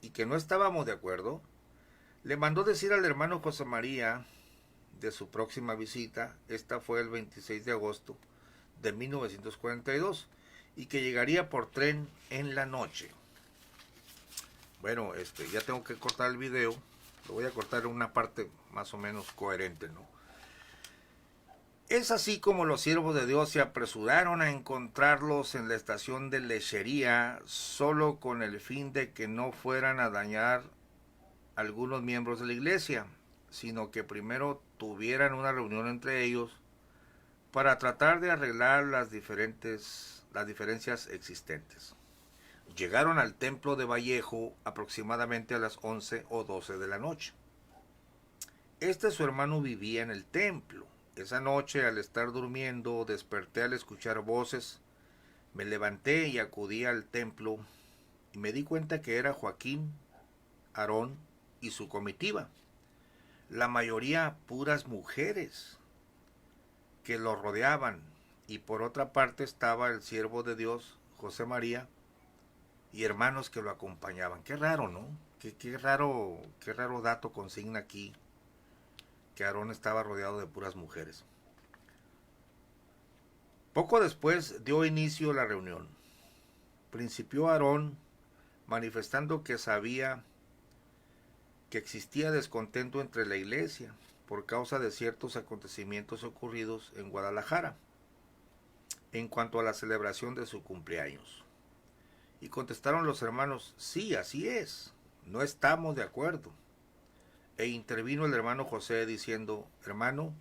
y que no estábamos de acuerdo, le mandó decir al hermano José María de su próxima visita. Esta fue el 26 de agosto de 1942, y que llegaría por tren en la noche. Bueno, ya tengo que cortar el video. Lo voy a cortar en una parte más o menos coherente, ¿no? Es así como los siervos de Dios se apresuraron a encontrarlos en la estación de lechería, solo con el fin de que no fueran a dañar a algunos miembros de la iglesia, sino que primero tuvieran una reunión entre ellos para tratar de arreglar las diferencias existentes. Llegaron al templo de Vallejo aproximadamente a las 11 o 12 de la noche. Su hermano vivía en el templo. Esa noche, al estar durmiendo, desperté al escuchar voces. Me levanté y acudí al templo, y me di cuenta que era Joaquín Arón y su comitiva, la mayoría puras mujeres, que lo rodeaban, y por otra parte estaba el siervo de Dios, José María, y hermanos que lo acompañaban. Qué raro, ¿no? Qué raro dato consigna aquí, que Aarón estaba rodeado de puras mujeres. Poco después dio inicio la reunión. Principió Aarón manifestando que sabía que existía descontento entre la iglesia por causa de ciertos acontecimientos ocurridos en Guadalajara en cuanto a la celebración de su cumpleaños. Y contestaron los hermanos: sí, así es, no estamos de acuerdo. E intervino el hermano José diciendo: hermano,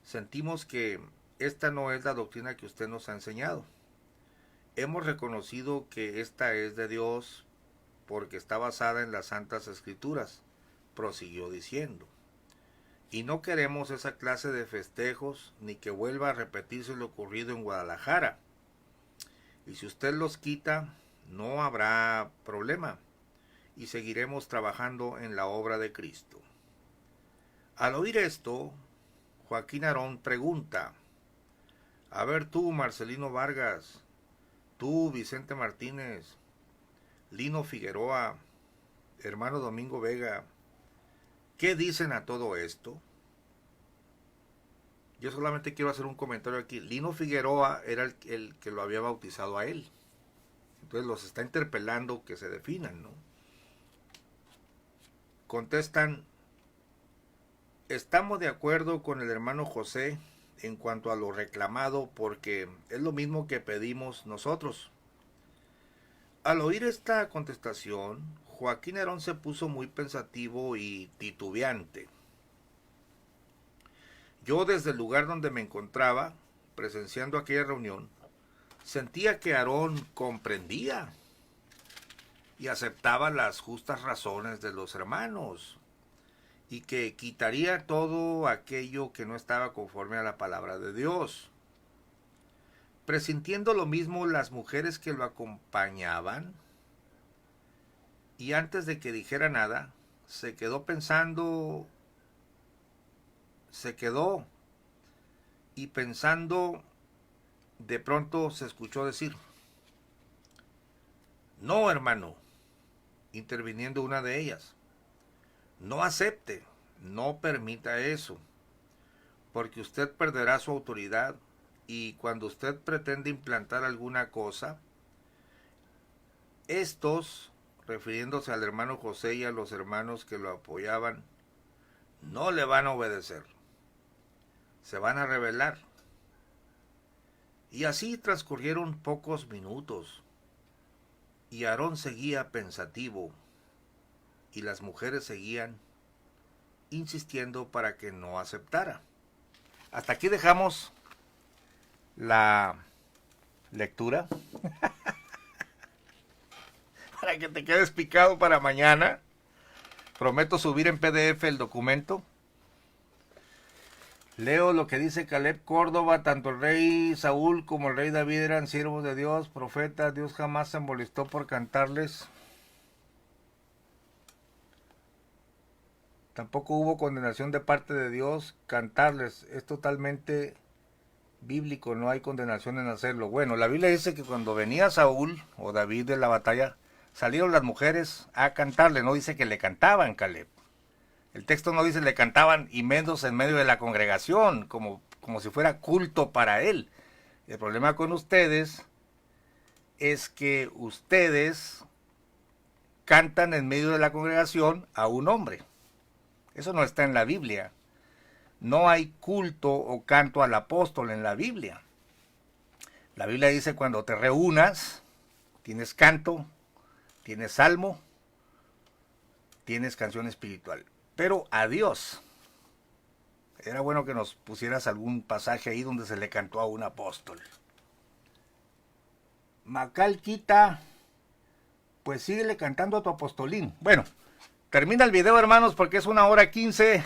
sentimos que esta no es la doctrina que usted nos ha enseñado. Hemos reconocido que esta es de Dios porque está basada en las Santas Escrituras, prosiguió diciendo. Y no queremos esa clase de festejos, ni que vuelva a repetirse lo ocurrido en Guadalajara. Y si usted los quita, no habrá problema, y seguiremos trabajando en la obra de Cristo. Al oír esto, Joaquín Arón pregunta: a ver tú, Marcelino Vargas, tú, Vicente Martínez, Lino Figueroa, hermano Domingo Vega, ¿qué dicen a todo esto? Yo solamente quiero hacer un comentario aquí. Lino Figueroa era el que lo había bautizado a él. Entonces los está interpelando que se definan, ¿no? Contestan: estamos de acuerdo con el hermano José en cuanto a lo reclamado, porque es lo mismo que pedimos nosotros. Al oír esta contestación, Joaquín Arón se puso muy pensativo y titubeante. Yo, desde el lugar donde me encontraba, presenciando aquella reunión, sentía que Arón comprendía y aceptaba las justas razones de los hermanos, y que quitaría todo aquello que no estaba conforme a la palabra de Dios. Presintiendo lo mismo las mujeres que lo acompañaban, y antes de que dijera nada, se quedó pensando, y pensando, de pronto se escuchó decir: no, hermano, interviniendo una de ellas, no acepte, no permita eso, porque usted perderá su autoridad, y cuando usted pretende implantar alguna cosa, estos, refiriéndose al hermano José y a los hermanos que lo apoyaban, no le van a obedecer, se van a rebelar. Y así transcurrieron pocos minutos, y Aarón seguía pensativo, y las mujeres seguían insistiendo para que no aceptara. Hasta aquí dejamos la lectura, para que te quedes picado para mañana. Prometo subir en PDF el documento. Leo lo que dice Caleb Córdoba: tanto el rey Saúl como el rey David eran siervos de Dios, profetas. Dios jamás se molestó por cantarles. Tampoco hubo condenación de parte de Dios cantarles. Es totalmente bíblico, no hay condenación en hacerlo. Bueno, la Biblia dice que cuando venía Saúl o David de la batalla, salieron las mujeres a cantarle. No dice que le cantaban, Caleb. El texto no dice le cantaban, y menos en medio de la congregación, como si fuera culto para él. El problema con ustedes es que ustedes cantan en medio de la congregación a un hombre. Eso no está en la Biblia. No hay culto o canto al apóstol en la Biblia. La Biblia dice: cuando te reúnas, tienes canto, tienes salmo, tienes canción espiritual. Pero a Dios. Era bueno que nos pusieras algún pasaje ahí donde se le cantó a un apóstol. Macal Quita, pues síguele cantando a tu apostolín. Bueno, termina el video, hermanos, porque es 1:15.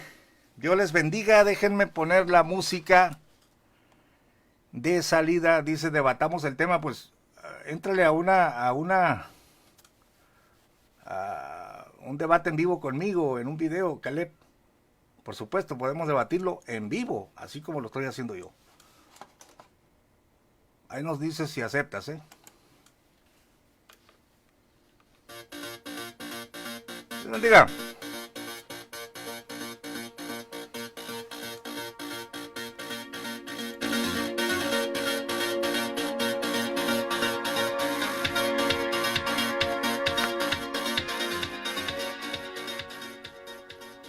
Dios les bendiga. Déjenme poner la música de salida. Dice: debatamos el tema. Pues éntrale a un debate en vivo conmigo en un video, Caleb. Por supuesto, podemos debatirlo en vivo, así como lo estoy haciendo yo. Ahí nos dices si aceptas, ¿eh? Dios bendiga.